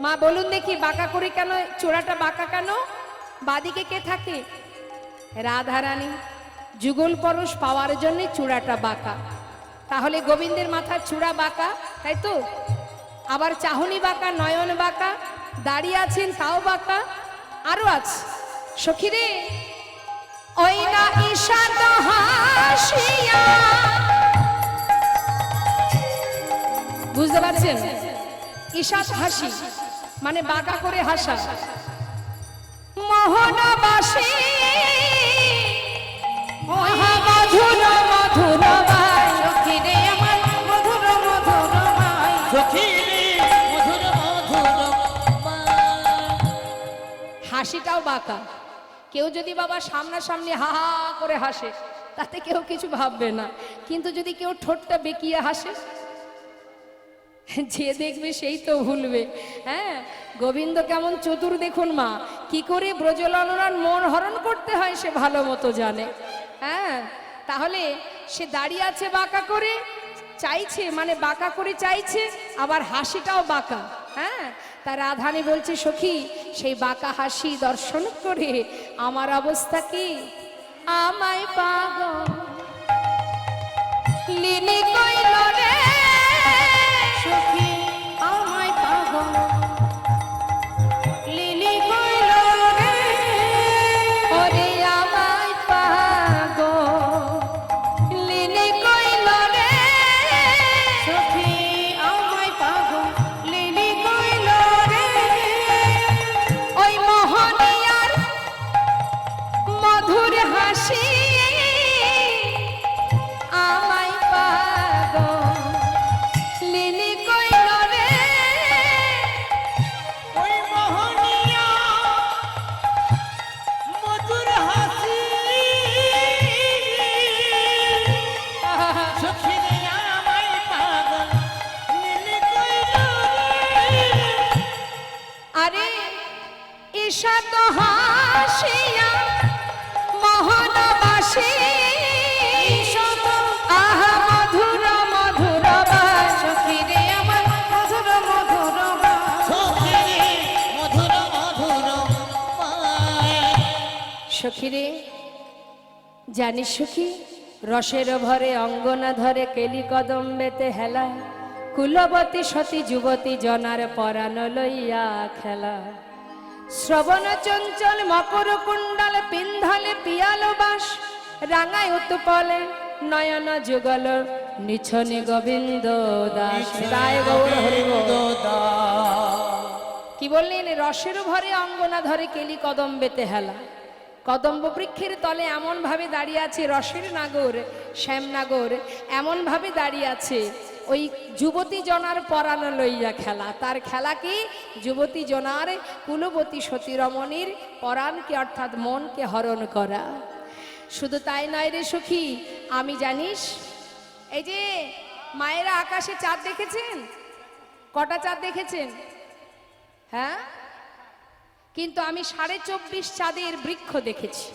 মা বলুন দেখি, বাঁকা করে কেন, চূড়াটা বাঁকা কেন? বাদিকে কে থাকে? রাধারানী। যুগল পরশ পাওয়ার জন্য চূড়াটা বাঁকা। তাহলে গোবিন্দের মাথার চূড়া বাঁকা, তাই তো? আবার চাহনি বাঁকা, নয়ন বাঁকা, দাঁড়িয়ে আছেন তাও বাঁকা, আরো আছে। সখী রে, ওই না ঈষাদ হাসিয়া, বুঝতে পারছেন? ঈষাদ হাসি মানে বাঁকা করে হাসা। মোহনবাসী মধুর মধুর বাই, সখী রে আমার মধুর মধুর বাই, সখী রে মধুর মধুর হাসিটাও বাঁকা। কেউ যদি বাবা সামনাসামনি হা হা করে হাসে, তাতে কেউ কিছু ভাববে না, কিন্তু যদি কেউ ঠোঁটটা বেঁকিয়ে হাসে, যে দেখবে সেই তো ভুলবে। হ্যাঁ, গোবিন্দ কেমন চতুর দেখুন মা, কি করে ব্রজলালনার মন হরণ করতে হয় সে ভালো মতো জানে। হ্যাঁ, তাহলে সে দাঁড়িয়ে আছে বাঁকা করে, চাইছে মানে বাঁকা করে চাইছে, আবার হাসিটাও বাঁকা। হ্যাঁ, তা রাধারানী বলছে সখী সেই বাঁকা হাসি দর্শন করে আমার অবস্থা কি, আমায় পাগল লিনি কইল রে সখী আমায় পাগল লিলি কইল রে ওরে আমায় পাগল লিনি কইল রে সখী আমায় পাগল লিলি কইল রে ওই মোহনিয়ার মধুর হাসি আমায় পাগল লিনি কইল রে ওই মোহনিয়া মধুর হাসি সখী রে আমায় পাগল নীলি কইল রে। আরে ঈশা তো হাসিয়া মোহনবাসী আহা মধুর মধুর বাস সখী রে আমার মধুর মধুর গান সখী রে মধুর মধুর পায়। সখী রে জানিস সখী রসের ভরে অঙ্গনা ধরে কেলি কদম্বেতে হেলা কুলবতী সতী যুবতী জনার পরাণ লইয়া খেলা শ্রবণ চঞ্চল মকর কুণ্ডল পিন্ধালে পিয়ালো বাস রাঙায় উৎপলে নয়ন যুগল নিছনি গোবিন্দ দাস রায় গৌর হরি গো। কি বললেন, রসের ভরে অঙ্গনা ধরে কেলি কদম্বেতে হেলা। কদম্ব বৃক্ষের তলে এমন ভাবে দাঁড়িয়ে আছে রসের নাগর শ্যামনাগর, এমন ভাবে দাঁড়িয়ে আছে ওই যুবতী জনার পরাণ লইয়া খেলা। তার খেলা কি, যুবতী জনার কুলবতী সতী রমণীর পরাণকে অর্থাৎ মনকে হরণ করা। শুধু তাই নয় রে সখী, আমি জানিস এই যে মায়েরা আকাশে চাঁদ দেখেছেন, কটা চাঁদ দেখেছেন? হ্যাঁ, কিন্তু আমি 24.5 চাঁদের বৃক্ষ দেখেছি।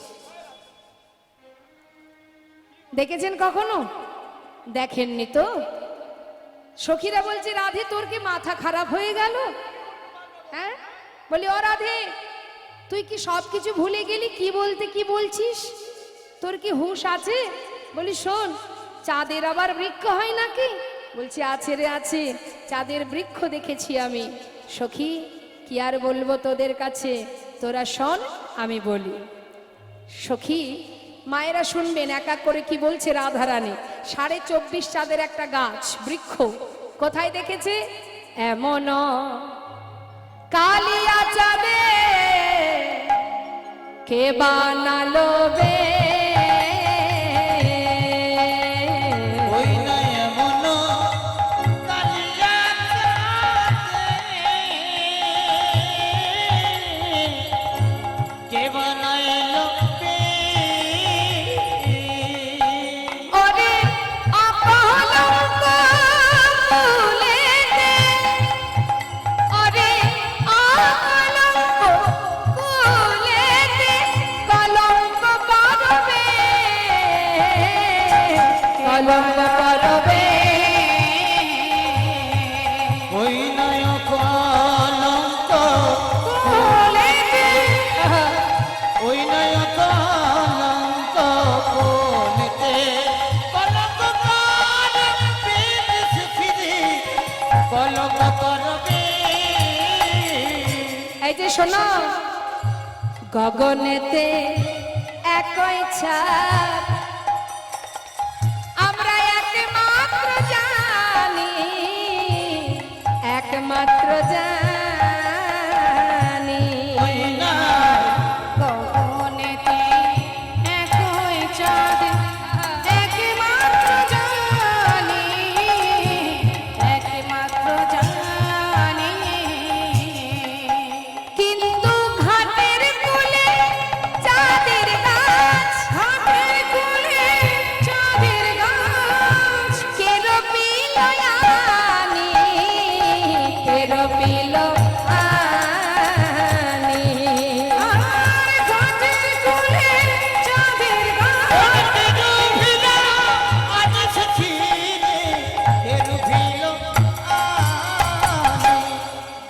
দেখেছেন কখনো? দেখেননি তো। সখীরা বলছে রাধে তোর কি মাথা খারাপ হয়ে গেল? হ্যাঁ, বলি ও রাধে তুই কি সব কিছু ভুলে গেলি? কি বলতে কি বলছিস? তোর কি হুঁশ আছে? বলি শোন, চাঁদের আবার বৃক্ষ হয় নাকি? বলছি আছে রে আছে, চাঁদের বৃক্ষ দেখেছি আমি। সখী কি আর বলবো তোদের কাছে, তোরা শোন আমি বলি। সখী মায়েরা শুনবেন এক এক করে কি বলছে রাধারানী। 24.5 চাঁদের একটা গাছ বৃক্ষ কোথায় দেখেছে? এমন কালিয়া চাঁদে কে বানালো বে ওই নয় এমন কালিয়া চাঁদে কে বানাইলো বে। ওরে অপলঙ্ক ফুলেতে, ওরে অপলঙ্ক ফুলেতে কলঙ্ক পরবে, কলঙ্ক পরবে। ওই নয় কলঙ্ক ফুলেতে ওই নয় কলঙ্ক কোনেতে কলঙ্ক করবে ফিরে কলঙ্ক করবে। এই যে শোনো, গগনেতে একই ছাদ আমরা একমাত্র জানি, একমাত্র জানি। ওই না গগনেতে একই চাঁদ একমাত্র জানি, একমাত্র জানি। কিন্তু ঘাটের কূলে চাঁদের গাছ, ঘাটের কূলে চাঁদের গাছ কে রপিল আনি, কে রপিল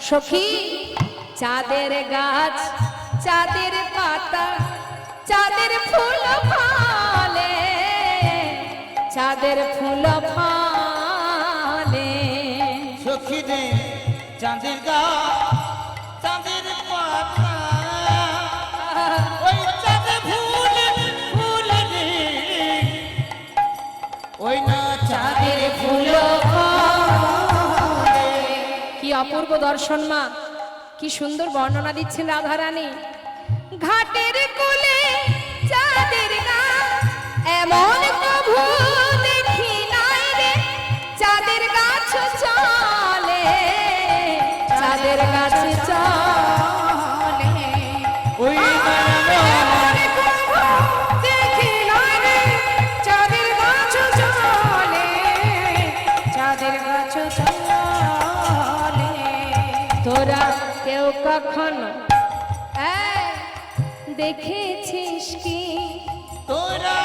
সখী চাঁদের গাছ চাঁদের পাতা চাঁদের ফুল ফলে চাঁদের ফুল ফলে সখী রে চাঁদের গা চাঁদের পাতা ওই চাঁদে ফুল ফুল রে ওই না চাঁদের ফুল কি অপূর্ব দর্শন মা, কি সুন্দর বর্ণনা দিচ্ছেন রাধারানী। ঘাটের কোলে চাঁদের গাছ এমন কভু দেখি নাই রে, চাঁদের গাছ চলে চাঁদের গাছ চলে ওই না দেখি নাই রে, চাঁদের গাছ চলে চাঁদের গাছ চলে। তোরা কেউ কখনো দেখেছিস কি তোরা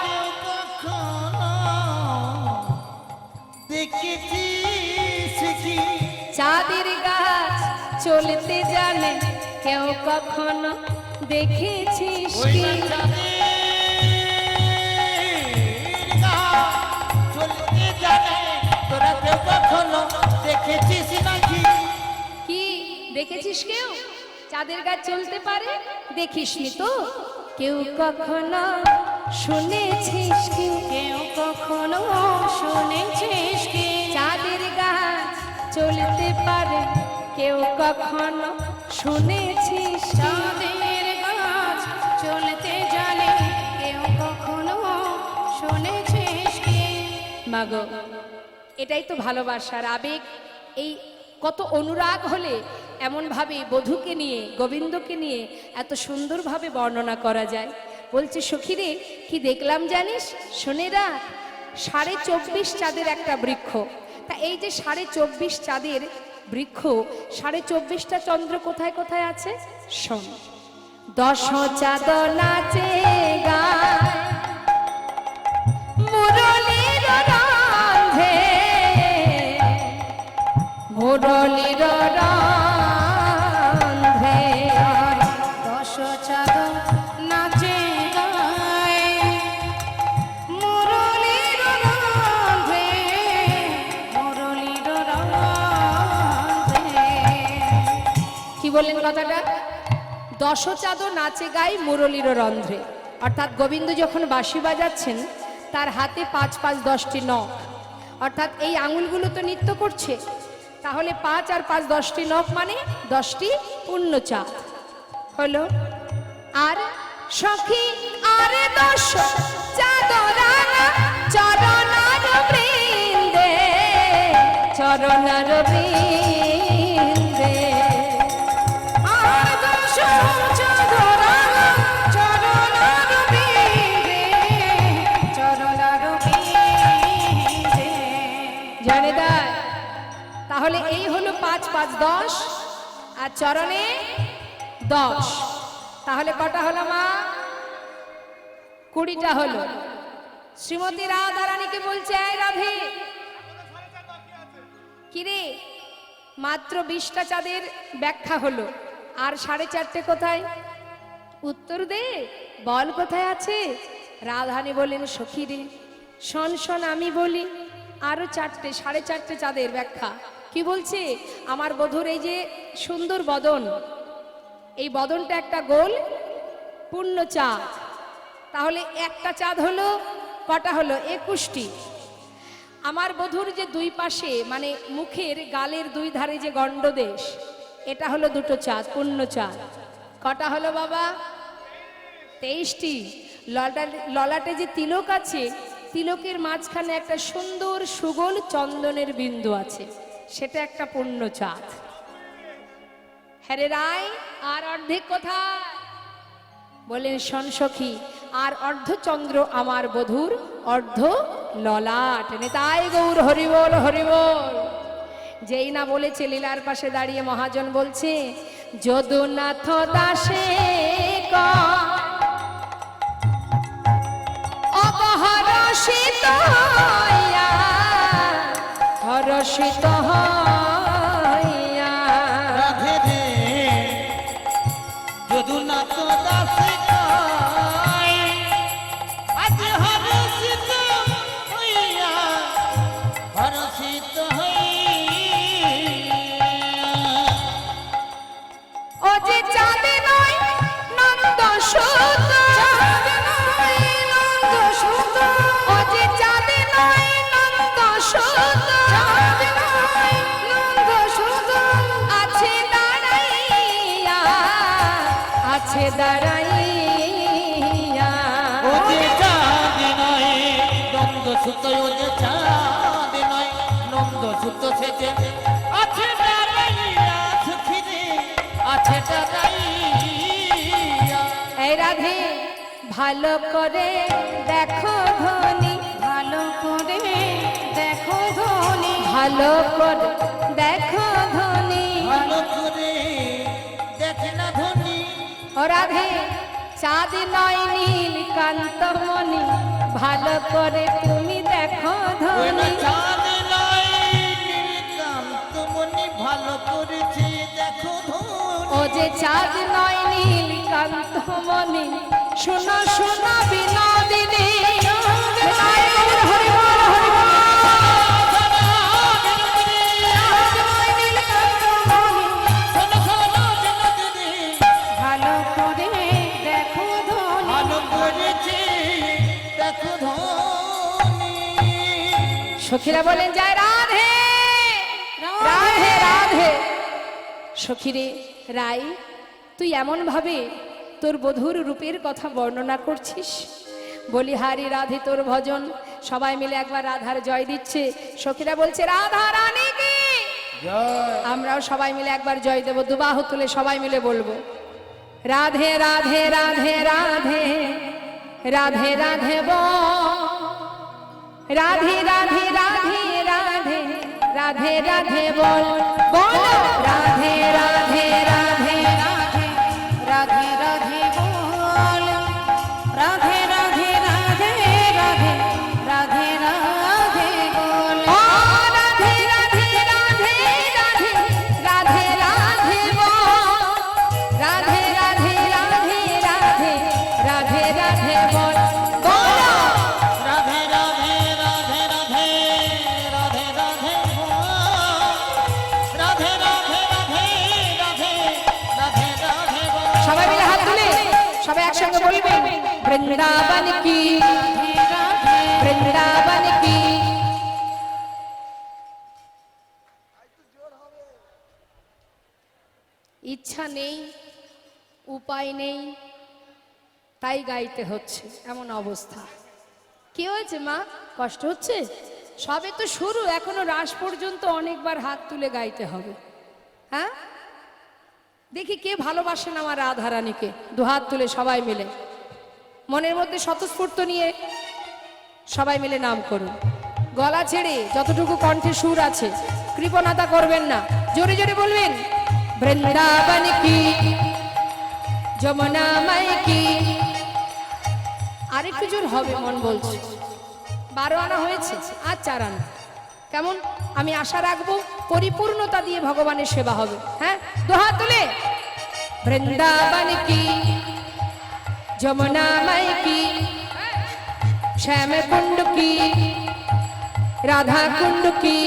কেউ কখনো দেখেছিস কি চাঁদের গাছ চলতে জানে, কেউ কখনো দেখেছিস ওই কি? না চাঁদের গা চলতে জানে তোরা কেউ কখনো দেখেছিস নাকি কি দেখেছিস কেউ চাঁদের গাছ চলতে পারে? দেখিসনি তো। কেউ কখনো শুনেছিস কি? কেউ কখনো শুনেছিস কি? চাঁদের গাছ চলতে পারে, কেউ কখনো শুনেছিস কি? চাঁদের গাছ চলতে জানে, কেউ কখনো শুনেছিস কি? মাগো, এটাই তো ভালোবাসার আবেগ। এই কত অনুরাগ হলে এমন ভাবে বধূকে নিয়ে গোবিন্দকে নিয়ে এত সুন্দরভাবে বর্ণনা করা যায়। বলছে সখীরে কি দেখলাম জানিস? শোনে রাখ, 24.5 চাঁদের একটা বৃক্ষ। তা এই যে 24.5 চাঁদের বৃক্ষ, 24.5টা চন্দ্র কোথায় কোথায় আছে শোন। 10 চাঁদ নাচে গায় মুরলীর রন্ধে, মুরলীর রন্ধে 10 চাঁদ নাচে গায় মুরলীর রন্ধে, মুরলীর রন্ধে। কি বললেন কথাটা? 10 চাঁদ নাচে গাই মুরলীর রন্ধ্রে, অর্থাৎ গোবিন্দ যখন বাঁশি বাজাচ্ছেন তার হাতে 5 10টি নখ, অর্থাৎ এই আঙুলগুলো তো নৃত্য করছে, তাহলে 5 আর 5 10টি নখ মানে 10টি পূর্ণ চাঁদ হলো। আর সখী আরে 10 চাঁদ রাঙা চরণার বৃন্দে, চরণার বৃন্দে আর 10 চাঁদ রাঙা চরণার বৃন্দে, চরণার বৃন্দে। জানে দেয়। তাহলে এই হলো 5 5 10 আর চরণে 10, তাহলে কটা হলো মা? 20টা হলো। শ্রীমতী রাধারানীকে বলছে, এই রাধে কিরে, মাত্র 20টা চাঁদের ব্যাখ্যা হলো, আর 4.5টে কোথায়? উত্তর দে, বল কোথায় আছে? রাধারানী বললেন, সখী রে শোন শোন, আমি বলি আরো 4টে 4.5টে চাঁদের ব্যাখ্যা। কি বলছে? আমার বধূর এই যে সুন্দর বদন, এই বদনটা একটা গোল পূর্ণ চাঁদ, তাহলে একটা চাঁদ হলো কটা হলো? 21টি। আমার বধূর যে দুই পাশে মানে মুখের গালের দুই ধারে যে গণ্ডদেশ, এটা হলো 2টো চাঁদ, পূর্ণ চাঁদ। কটা হলো বাবা? 23টি। ললাটে যে তিলক আছে, তিলকের মাঝখানে একটা সুন্দর সুগোল চন্দনের বিন্দু আছে, সেটা একটা পূর্ণ চাঁদ। হ্যারে রায়, আর অর্ধেক কোথায়? বলেন শোন সখী, আর অর্ধচন্দ্র আমার বধূর অর্ধ ললাট। নেতাই গৌর হরিবল হরিবল। যেই না বলেছে, লীলার পাশে দাঁড়িয়ে মহাজন বলছে, যদুনাথ দাসে অপহরষিত হইয়া, হরষিত হইয়া বধু না তো দাসে কয় আজ হরষিত হইয়া হরষিত হইয়া ও যে চাঁদ নয় নন্দ সুত, চাঁদ নয় নন্দ সুত, ও যে চাঁদ নয় নন্দ সুত, চাঁদ নয় নন্দ সুত, আছে দাঁড়াইয়া, আছে দাঁড়াইয়া। ও যে চাঁদ নয় নন্দ সুত ও যে চাঁদ নয় নন্দ সুত সেজে আছে দাঁড়াইয়া সুখী রে আছে দাঁড়াইয়া এই রাধে ভালো করে দেখো ধনী, ভালো করে দেখো ধনী, ভালো করে দেখো ধনী। ভালো করে দেখে না ধনী ও রাধে চাঁদ নয় নীল কান্ত মণি, ভালো করে তুমি দেখো ওই না ধনী। চাঁদ নয় নীলকান্ত মনি ভালো করেছে দেখো ধনী ও যে চাঁদ নয় নীল কান্ত মণি, শোনো শোনো বিনোদিনী। হরি বল, হরি বল, হরি বল। শোনো শোনো জনদিনী ভালো করে দেখো ধনী, ভালো করেছে দেখো ধনী সখীরা বলেন যায় রাধে রাধে রাধে। সখীরে রাই, তুই এমন ভাবে তোর বধূর রূপের কথা বর্ণনা করছিস। বলি হারি রাধে তোর ভজন। সবাই মিলে একবার রাধার জয় দিচ্ছে। সখীরা বলছে রাধা রানী কি। আমরাও সবাই মিলে একবার জয় দেব, দুবাহু তুলে সবাই মিলে বলবো রাধে রাধে রাধে রাধে রাধে রাধে বল। রাধে রাধে রাধে রাধে রাধে রাধে বল বল। রাধে রাধে রাধে রাধে রাধে রাধে বল, রাধে রাধে রাধে রাধে রাধে রাধে বল, ও রাধে রাধে রাধে রাধে রাধে রাধে বল। রাধে রাধে রাধে রাধে রাধে রাধে বল বল। রাধে রাধে রাধে রাধে রাধে রাধে রাধে রাধে রাধে রাধে রাধে রাধে সবাই মিলে হাত তুলে সবাই একসঙ্গে বলবেন বৃন্দাবন কি, বৃন্দাবন কি। ইচ্ছা নেই, উপায় নেই, তাই গাইতে হচ্ছে এমন অবস্থা। কি হয়েছে মা, কষ্ট হচ্ছে? সবে তো শুরু, এখনো রাস পর্যন্ত অনেকবার হাত তুলে গাইতে হবে। হ্যাঁ, দেখি কে ভালোবাসেন আমার রাধারানীকে। দুহাত তুলে সবাই মিলে মনের মধ্যে স্বতঃস্ফূর্ত নিয়ে সবাই মিলে নাম করুন। গলা ছেড়ে যতটুকু কণ্ঠে সুর আছে কৃপণতা করবেন না, জোরে জোরে বলবেন বৃন্দাবন কি, যমুনা মাই কি। আরেকটু জোর হবে মন বলছে। 12 আনা হয়েছে আর 4 আনা। কেমন? আমি আশা রাখবো পরিপূর্ণতা দিয়ে ভগবানের সেবা হবে। হ্যাঁ, দুহাত তুলে বৃন্দাবন কি, যমুনা মাই কি, শ্যাম কুণ্ড কি, রাধা কুণ্ড কি,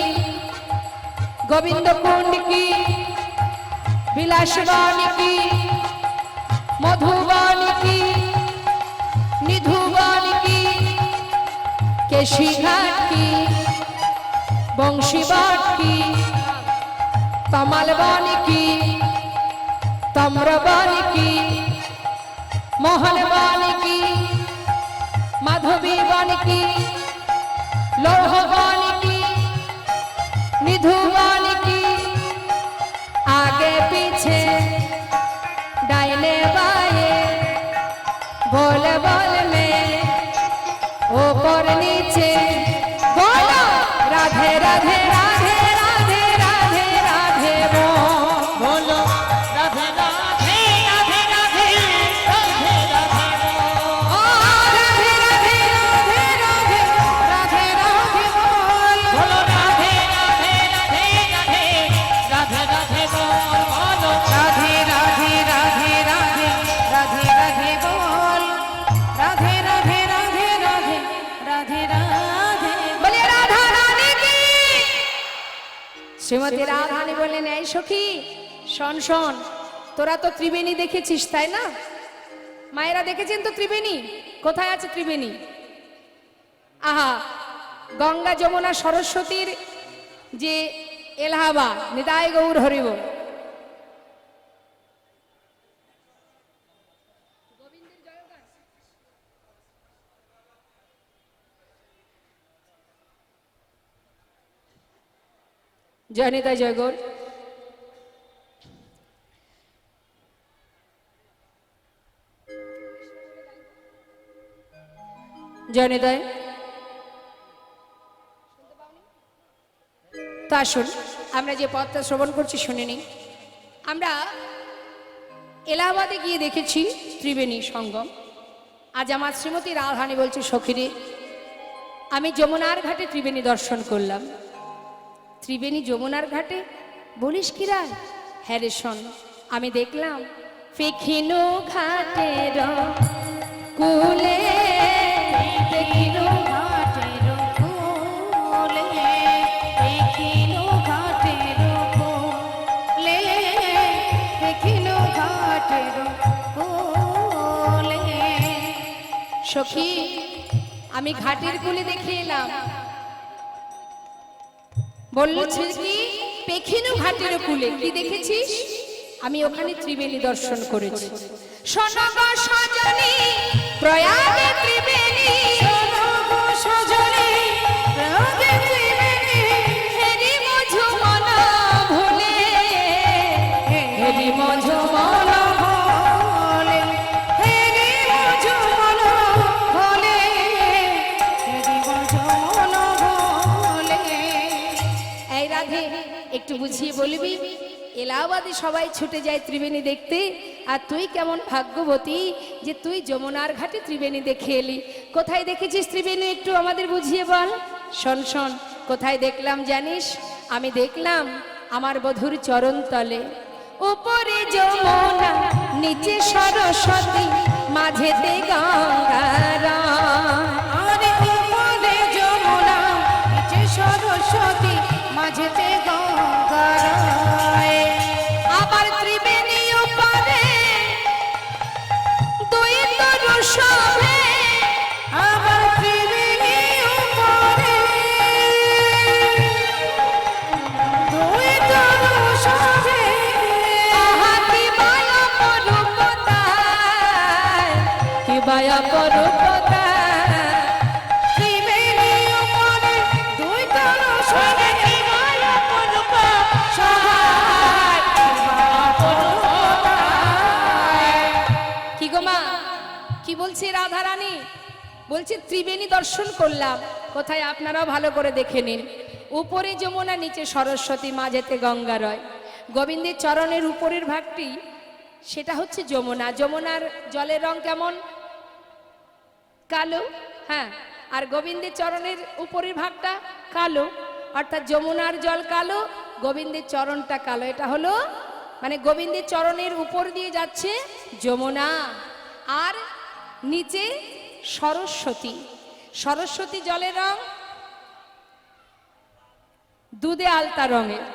গোবিন্দ কুণ্ড কি, বিলাসবন কি, মধুবন কি, নিধুবন কি, কেশিঘাট কি, বংশীবট কি, কমলবন কি, তম্রবন কি, মোহনবন কি, মাধবী বন কি, লৌহবন কি, নিধুবন কি, आगे पीछे डाइने बाए बोल बोल में ऊपर नीचे बोलो राधे राधे राधे राधे राधे राधे बोलो राधे राधे राधे राधे राधे राधे ओ राधे राधे राधे राधे राधे राधे बोल बोलो राधे राधे राधे राधे राधे राधे बोलो राधे राधे राधे राधे শ্রীমতী রাধারানী বললেন, এই সখী শোন শোন, তোরা তো ত্রিবেণী দেখেছিস তাই না? মায়েরা দেখেছেন তো ত্রিবেণী? কোথায় আছে ত্রিবেণী? আহা, গঙ্গা যমুনা সরস্বতীর যে এলাহাবাদ, নিতাই গৌর হরিব। জয় নিতাই জয় গৌর। জয় নিতাই। তো আসুন আমরা যে পথটা শ্রবণ করছি শুনে নিই। আমরা এলাহাবাদে গিয়ে দেখেছি ত্রিবেণী সঙ্গম। আজ আমার শ্রীমতী রাধারানী বলছে, সখীরে আমি যমুনার ঘাটে ত্রিবেণী দর্শন করলাম। ত্রিবেণী যমুনার ঘাটে বলিস কি রায়? হ্যাঁ রে শোন, আমি দেখলাম পেখিনো ঘাটের কুলে, দেখিনো ঘাটের কোলে, দেখিনো ঘাটের কোলে, দেখিনো ঘাটের কোলে। সখী আমি ঘাটের কুলে দেখে এলাম। বলছে কি পেখিনু ঘাটের কুলে কি দেখেছিস? আমি ওখানে ত্রিবেণী দর্শন করেছি। শোনো গো সজনী প্রয়াগে ত্রিবেণী, শোনো গো সজনী প্রয়াগে ত্রিবেণী, হেরি মধু মন ভুলে, হেরি মধু মন ভোলে, হেরি মধু মন ভোলে, হেরি মধু মন ভোলে। এই রাধে একটু বুঝিয়ে বলবি? এলাহাবাদে সবাই ছুটে যায় ত্রিবেণী দেখতে, আর তুই কেমন ভাগ্যবতী যে তুই যমুনার ঘাটে ত্রিবেণী দেখে এলি। কোথায় দেখেছিস ত্রিবেণী একটু আমাদের বুঝিয়ে বল। শোন শোন, কোথায় দেখলাম জানিস? আমি দেখলাম আমার বধুর চরণ তলে, উপরে যমুনা নিচে সরস্বতী, মাঝেতে গঙ্গার। আরে উপরে যমুনা নিচে সরস্বতী, মাঝেতে গঙ্গা রয়। আবার ত্রিবেণী উপরে দুই তরু শোভে, আবার ত্রিবেণী উপরে দুই তরু শোভে। আহা কি বায়া পরুপতায়, কি বায়া পরুপতায়। ত্রিবেণী উপরে দুই তরু শোভে, কি বায়া পরুপতায়, কি গো মা, কি বলছে রাধারানী? বলছে ত্রিবেণী দর্শন করলাম। কোথায়? আপনারাও ভালো করে দেখে নিন। উপরে যমুনা নিচে সরস্বতী, মাঝেতে গঙ্গা রয়। গোবিন্দের চরণের উপরের ভাগটি সেটা হচ্ছে যমুনা। যমুনার জলের রং কেমন? কালো। হ্যাঁ, আর গোবিন্দের চরণের উপরের ভাগটা কালো, অর্থাৎ যমুনার জল কালো, গোবিন্দের চরণটা কালো। এটা হলো মানে গোবিন্দের চরণের উপর দিয়ে যাচ্ছে যমুনা, আর নিচে সরস্বতী। সরস্বতী জলের রং দুধে আলতা রঙের।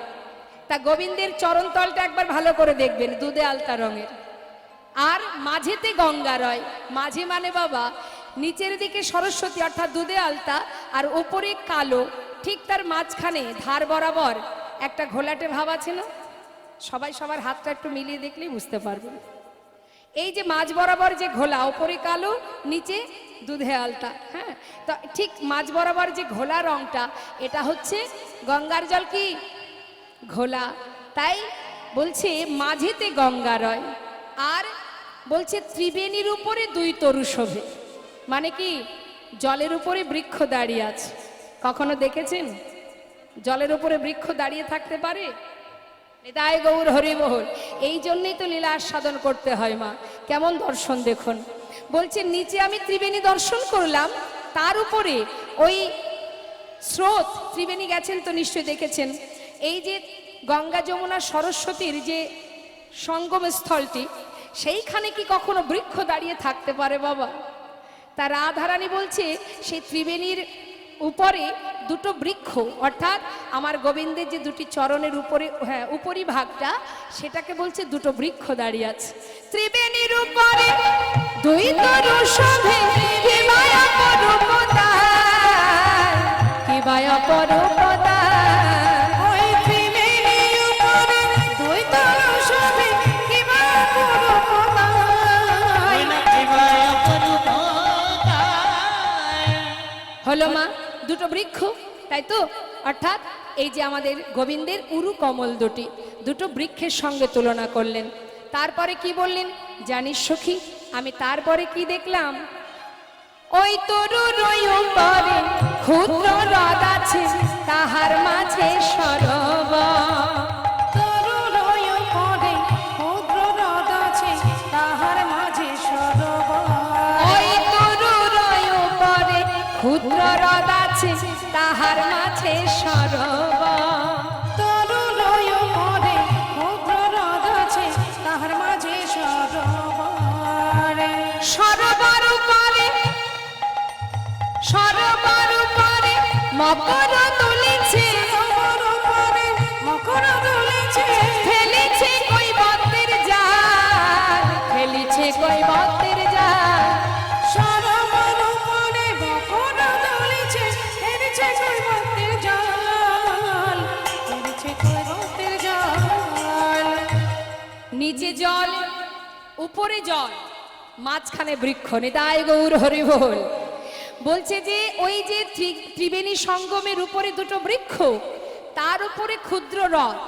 তা গোবিন্দের চরণতলটা একবার ভালো করে দেখবেন, দুধে আলতা রঙের। আর মাঝেতে গঙ্গা রয়। মাঝে মানে বাবা নিচের দিকে সরস্বতী অর্থাৎ দুধে আলতা, আর উপরে কালো। ঠিক তার মাঝখানে ধার বরাবর একটা ঘোলাটে ভাব আছে না? সবাই সবার হাতটা একটু মিলিয়ে দেখলেই বুঝতে পারবেন। এই যে মাঝ বরাবর যে ঘোলা, উপরে কালো নিচে দুধে আলতা। হ্যাঁ, তো ঠিক মাঝ বরাবর যে ঘোলা রংটা, এটা হচ্ছে গঙ্গার জল কি ঘোলা। তাই বলছে মাঝেতে গঙ্গা রয়। আর বলছে ত্রিবেণীর উপরে দুই তরু শোভে। মানে কি? জলের উপরে বৃক্ষ দাঁড়িয়ে আছে। কখনো দেখেছেন জলের উপরে বৃক্ষ দাঁড়িয়ে থাকতে পারে? নিতাই গৌর হরিবহল। এই জন্যই তো লীলা আস্বাদন করতে হয় মা। কেমন দর্শন দেখুন। বলছে নিচে আমি ত্রিবেণী দর্শন করলাম, তার উপরে ওই স্রোত। ত্রিবেণী গেছেন তো নিশ্চয়ই দেখেছেন। এই যে গঙ্গা যমুনা সরস্বতীর যে সঙ্গম স্থলটি, সেইখানে কি কখনো বৃক্ষ দাঁড়িয়ে থাকতে পারে বাবা? তা রাধারানী বলছে সেই ত্রিবেণীর উপরে দুটো বৃক্ষ, অর্থাৎ আমার গোবিন্দের যে দুটি চরণের উপরে, হ্যাঁ, উপরি ভাগটা, সেটাকে বলছে দুটো বৃক্ষ দাঁড়িয়ে আছে। ত্রিবেণীর উপরে দুই তরু শোভে, কি মায়া পরপদায়, কি মায়া পরপদায়। ওই ত্রিবেণীর উপরে দুই তরু শোভে, কি মায়া পরপদায়। হলো মা দুটো বৃক্ষ, তাই তো? অর্থাৎ এই যে আমাদের গোবিন্দের উরু কমল দুটো বৃক্ষের সঙ্গে তুলনা করলেন। তারপরে কি বললেন জানিস সখী, আমি তারপরে কি দেখলাম? ওই তরুর উপরে ক্ষুদ্র হ্রদ আছে, তাহার মাঝে সরোবর। তরুর উপরে ক্ষুদ্র হ্রদ আছে, তাহার মাঝে সরোবর। ওই তরুর উপরে ক্ষুদ্র হ্রদ আছে, তাহার মাঝে সরোবর। তরুর উপরে ক্ষুদ্র হ্রদ আছে, তাহার মাঝে সরোবর। সরোবর উপরে, সরোবর উপরে মকর তুলেছে, সরোবর উপরে মকর দুলেছে, ফেলেছে কৈবর্তের জাল, ফেলেছে কৈবর্তের জাল। সরোবর উপরে মকর দুলেছে, ফেলেছে কৈবর্তের জাল, ফেলেছে কৈবর্তের জাল। নিচে জল, উপরে জল, মাঝখানে বৃক্ষ। নিতাই গৌর হরি বল। বলছে যে ওই যে ত্রিবেণী সঙ্গমের উপরে দুটো বৃক্ষ, তার উপরে ক্ষুদ্র হ্রদ,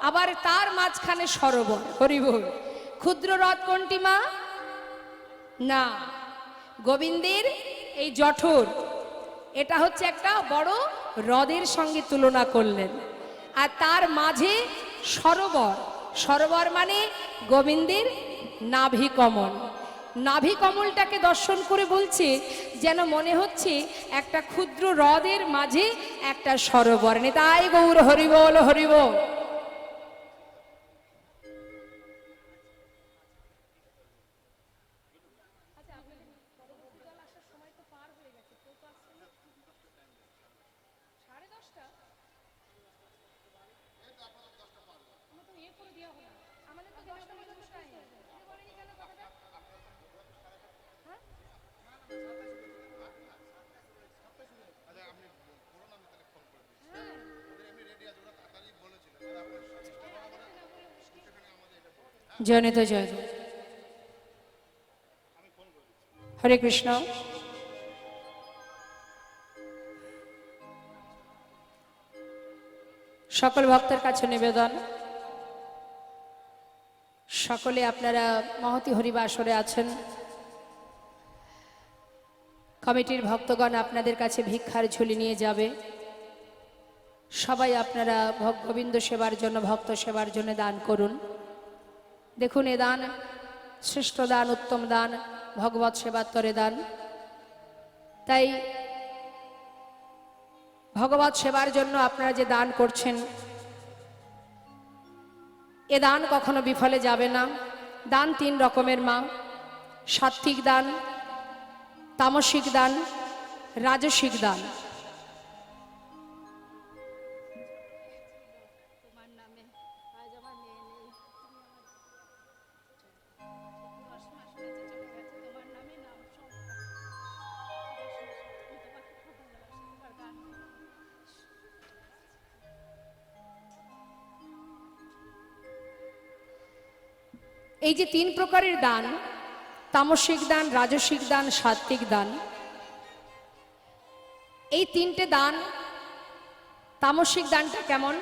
আবার তার মাঝখানে সরোবর। হরি বল। ক্ষুদ্র হ্রদ কোনটি মা? না, গোবিন্দের এই জঠর, এটা হচ্ছে একটা বড় হ্রদের সঙ্গে তুলনা করলেন। আর তার মাঝে সরোবর, সরোবর মানে গোবিন্দের নাভি কমল। নাভি কমলটাকে দর্শন করে বলছে যেন মনে হচ্ছে একটা ক্ষুদ্র হ্রদের মাঝে একটা সরোবর। নিতাই গৌর হরি বল, হরি বল। জয়নিত জয়। হরে কৃষ্ণ। সকল ভক্তের কাছে নিবেদন, সকলে আপনারা মহতি হরিবাসরে আছেন। কমিটির ভক্তগণ আপনাদের কাছে ভিক্ষার ঝুলি নিয়ে যাবে। সবাই আপনারা গোবিন্দ সেবার জন্য, ভক্ত সেবার জন্য দান করুন। দেখুন, এ দান শ্রেষ্ঠ দান, উত্তম দান, ভগবত সেবাত্তরে দান। তাই ভগবত সেবার জন্য আপনারা যে দান করছেন, এ দান কখনো বিফলে যাবে না। দান তিন রকমের মা: সাত্ত্বিক দান, তামসিক দান, রাজসিক দান। এই যে তিন প্রকারের দান, তামসিক দান, রাজসিক দান, সাত্ত্বিক দান, এই তিনটে দান। তামসিক দানটা কেমন?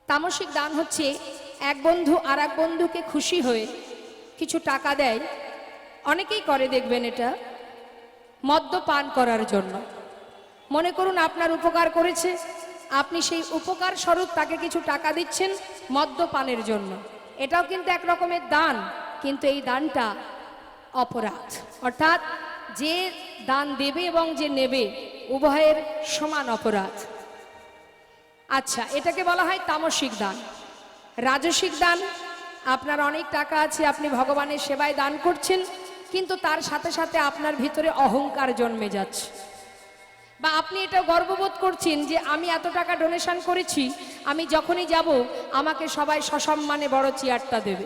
তামসিক দান হচ্ছে এক বন্ধু আর এক বন্ধুকে খুশি হয়ে কিছু টাকা দেয়। অনেকেই করে, দেখবেন, এটা মদ্যপান করার জন্য। মনে করুন আপনার উপকার করেছে, আপনি সেই উপকার স্বরূপ তাকে কিছু টাকা দিচ্ছেন মদ্যপানের জন্য। এটাও কিন্তু এক রকমের দান, কিন্তু এই দানটা অপরাধ। অর্থাৎ যে দান দেবে এবং যে নেবে উভয়ের সমান অপরাধ। আচ্ছা, এটাকে বলা হয় তামসিক দান। রাজসিক দান, আপনার অনেক টাকা আছে, আপনি ভগবানের সেবায় দান করছেন, কিন্তু তার সাথে সাথে আপনার ভিতরে অহংকার জন্মে যাচ্ছে। বা আপনি এটা গর্ববোধ করছেন যে আমি এত টাকা ডোনেশন করেছি, আমি যখনই যাব আমাকে সবাই সসম্মানে বড় চেয়ারটা দেবে,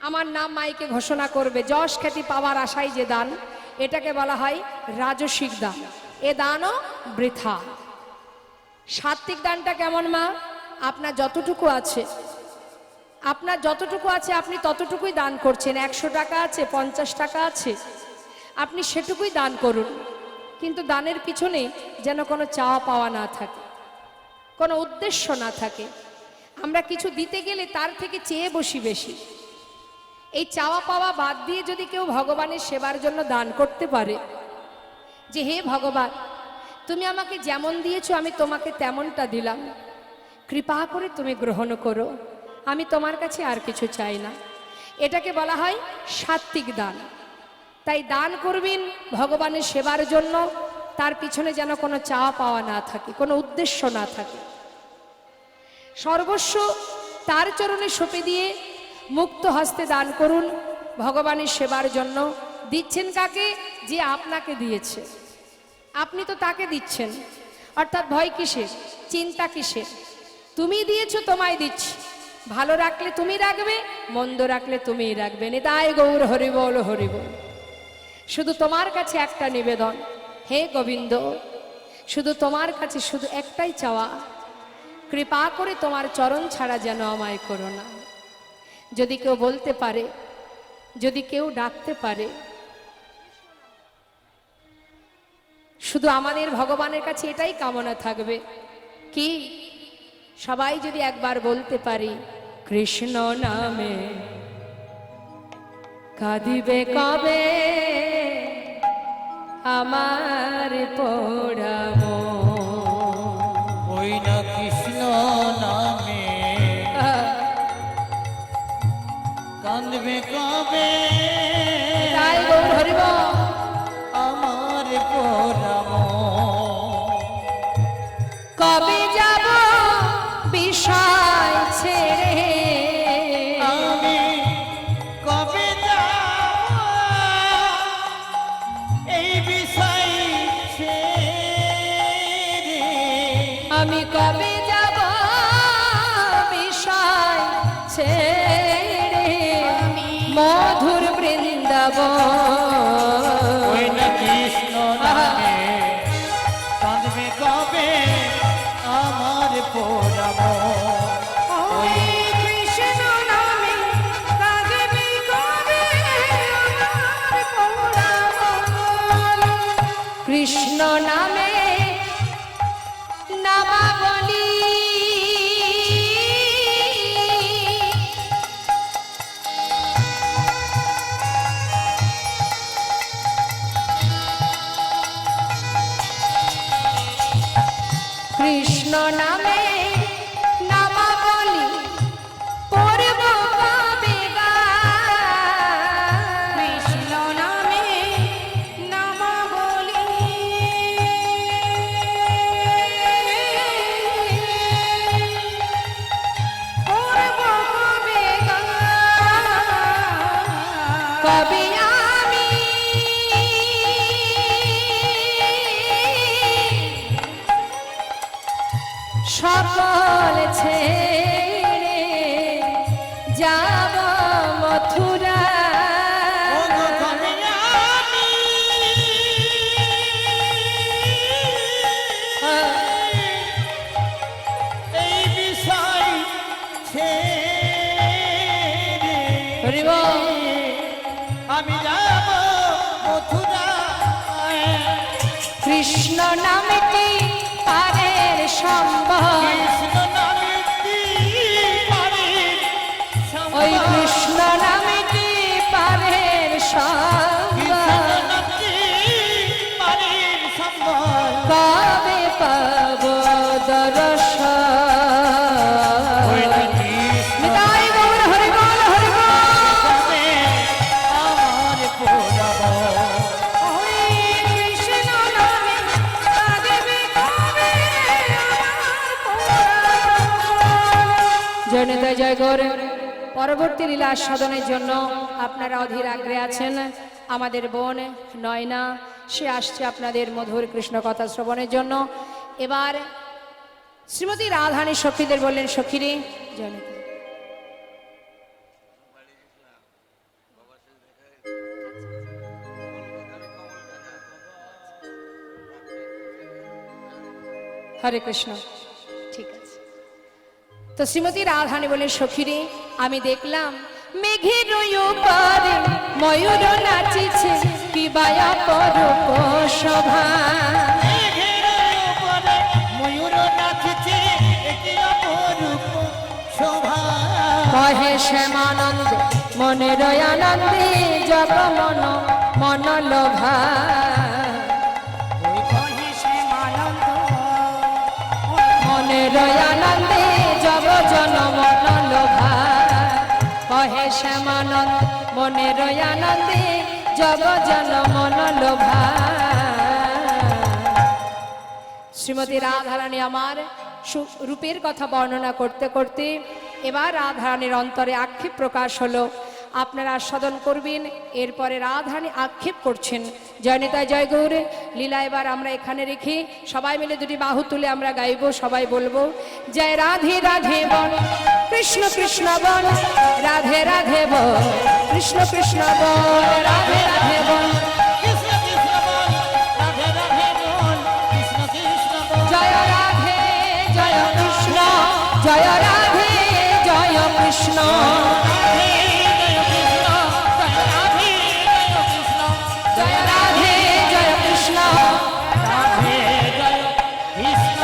আমার নাম মাইকে ঘোষণা করবে, যশ খ্যাতি পাওয়ার আশায় যে দান, এটাকে বলা হয় রাজসিক দান। এ দানও বৃথা। সাত্বিক দানটা কেমন মা? আপনার যতটুকু আছে, আপনার যতটুকু আছে আপনি ততটুকুই দান করছেন। 100 টাকা আছে, 50 টাকা আছে, আপনি সেটুকুই দান করুন, কিন্তু দানের পিছনে যেন কোনো চাওয়া পাওয়া না থাকে, কোনো উদ্দেশ্য না থাকে। আমরা কিছু দিতে গেলে তার থেকে চেয়ে বসি বেশি। এই চাওয়া পাওয়া বাদ দিয়ে যদি কেউ ভগবানের সেবার জন্য দান করতে পারে, যে হে ভগবান, তুমি আমাকে যেমন দিয়েছো আমি তোমাকে তেমনটা দিলাম, কৃপা করে তুমি গ্রহণ করো, আমি তোমার কাছে আর কিছু চাই না, এটাকে বলা হয় সাত্বিক দান। তাই দান করবেন ভগবানের সেবার জন্য, তার পিছনে যেন কোনো চাওয়া পাওয়া না থাকে, কোনো উদ্দেশ্য না থাকে। সর্বস্ব তার চরণে সঁপে দিয়ে মুক্ত হস্তে দান করুন ভগবানের সেবার জন্য। দিচ্ছেন কাকে? যে আপনাকে দিয়েছে, আপনি তো তাকে দিচ্ছেন, অর্থাৎ ভয় কিসের, চিন্তা কিসের? তুমি দিয়েছো, তোমায় দিচ্ছি, ভালো রাখলে তুমি রাখবে, মন্দ রাখলে তুমিই রাখবে। নিতাই গৌর হরিবল হরিবল। শুধু তোমার কাছে একটা নিবেদন, হে গোবিন্দ, শুধু তোমার কাছে শুধু একটাই চাওয়া, কৃপা করে তোমার চরণ ছাড়া যেন আমায় করো না। যদি কেউ বলতে পারে, যদি কেউ ডাকতে পারে, শুধু আমাদের ভগবানের কাছে এটাই কামনা থাকবে কি, সবাই যদি একবার বলতে পারি, কৃষ্ণ নামে কাঁদিবে কবে আমার পোড়া মন। ওই না কৃষ্ণ নামে কাঁদবে কবে তাই গৌর হরিব আমার পোড়াম। কবে যাব বিষয় ছেড়ে, আমি কবে যাব এই বিষয় ছেড়ে, আমি কবে যাব বিষয় ছেড়ে, মধুর বৃন্দাবন। ওই না কৃষ্ণ নামে কাঁদবে কবে আমার পোড়াম। ওই কৃষ্ণ নামে কাঁদবে কবে আমার পোড়া মন। কৃষ্ণ নামে নামাবলি, কৃষ্ণ নামে নামাবলি পড়ব কবে গান। কৃষ্ণ নামে নামাবলি করব কবে গান। কবে আমি সকল ছেড়ে যাব মথুরা। কবে আমি এই বিষয় ছেড়ে হরিব আমি যাব মথুরা। কৃষ্ণ নামটি পারের সম্ভব, কৃষ্ণ নামে পারে ওই কৃষ্ণ নামটি পারের সম্ভব। পারে সম্বল কবে পাব দর্শন। নিতাই গৌর হরিবল হরিবল। আমার পোড়াব। ওই কৃষ্ণ নামে কাঁদবে কবে আমার পোড়া মন। জয় নিতাই জয় গৌর। পরবর্তী লীলা আস্বাদনের জন্য আপনারা অধীর আগ্রহে আছেন। আমাদের বোন নয়না সে আসছে আপনাদের মধুর কৃষ্ণ কথা শ্রবণের জন্য। এবার শ্রীমতী রাধারানী সখীদের বললেন, সখীরে জানে হরে কৃষ্ণ, ঠিক আছে। তো শ্রীমতী রাধারানী বলেন, সখীরে আমি দেখলাম মেঘের উপরে ময়ূর নাচিছে, কি বায়া পরূপ শোভা। মেঘের উপরে ময়ূর নাচছে, কি অপরূপ শোভা। কহে শ্যামানন্দ মনের আনন্দে, জগ মন মন লোভা। ওই কহে শ্যামানন্দ মনের আনন্দে জগ জন মন লোভা। কহে শ্যামানন্দ মনের আনন্দে জগ জন মন লোভা। শ্রীমতী রাধারানী আমার রূপের কথা বর্ণনা করতে করতে এবার রাধারানীর অন্তরে আক্ষেপ প্রকাশ হলো। আপনারা আস্বাদন করবেন। এরপরে রাধারানী আক্ষেপ করছেন, জয় নিতাই জয় গৌরে। লীলা এবার আমরা এখানে রেখে সবাই মিলে দুটি বাহু তুলে আমরা গাইব, সবাই বলবো, জয় রাধে রাধে বল কৃষ্ণ কৃষ্ণ বল, রাধে রাধে বল কৃষ্ণ কৃষ্ণ বল, রাধে রাধে বল কৃষ্ণ কৃষ্ণ বল, রাধে রাধে বল কৃষ্ণ কৃষ্ণ বল। জয় রাধে জয় কৃষ্ণ, জয় রাধে জয় কৃষ্ণ, জয় রাধে জয় কৃষ্ণ।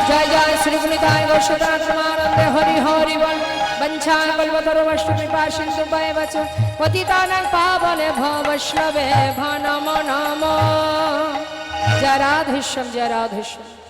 জয় জয় শ্রী গুণিতায় গৌসুদানন্দে হরি হরি বল। বঞ্ছান কল্পতরুবস্তু কৃপা সিন্ধু বচ পতিতানাং পাবনে ভো বৈষ্ণবে ভো নমো নমো। জয় রাধেশ্বর, জয় রাধেশ্বর।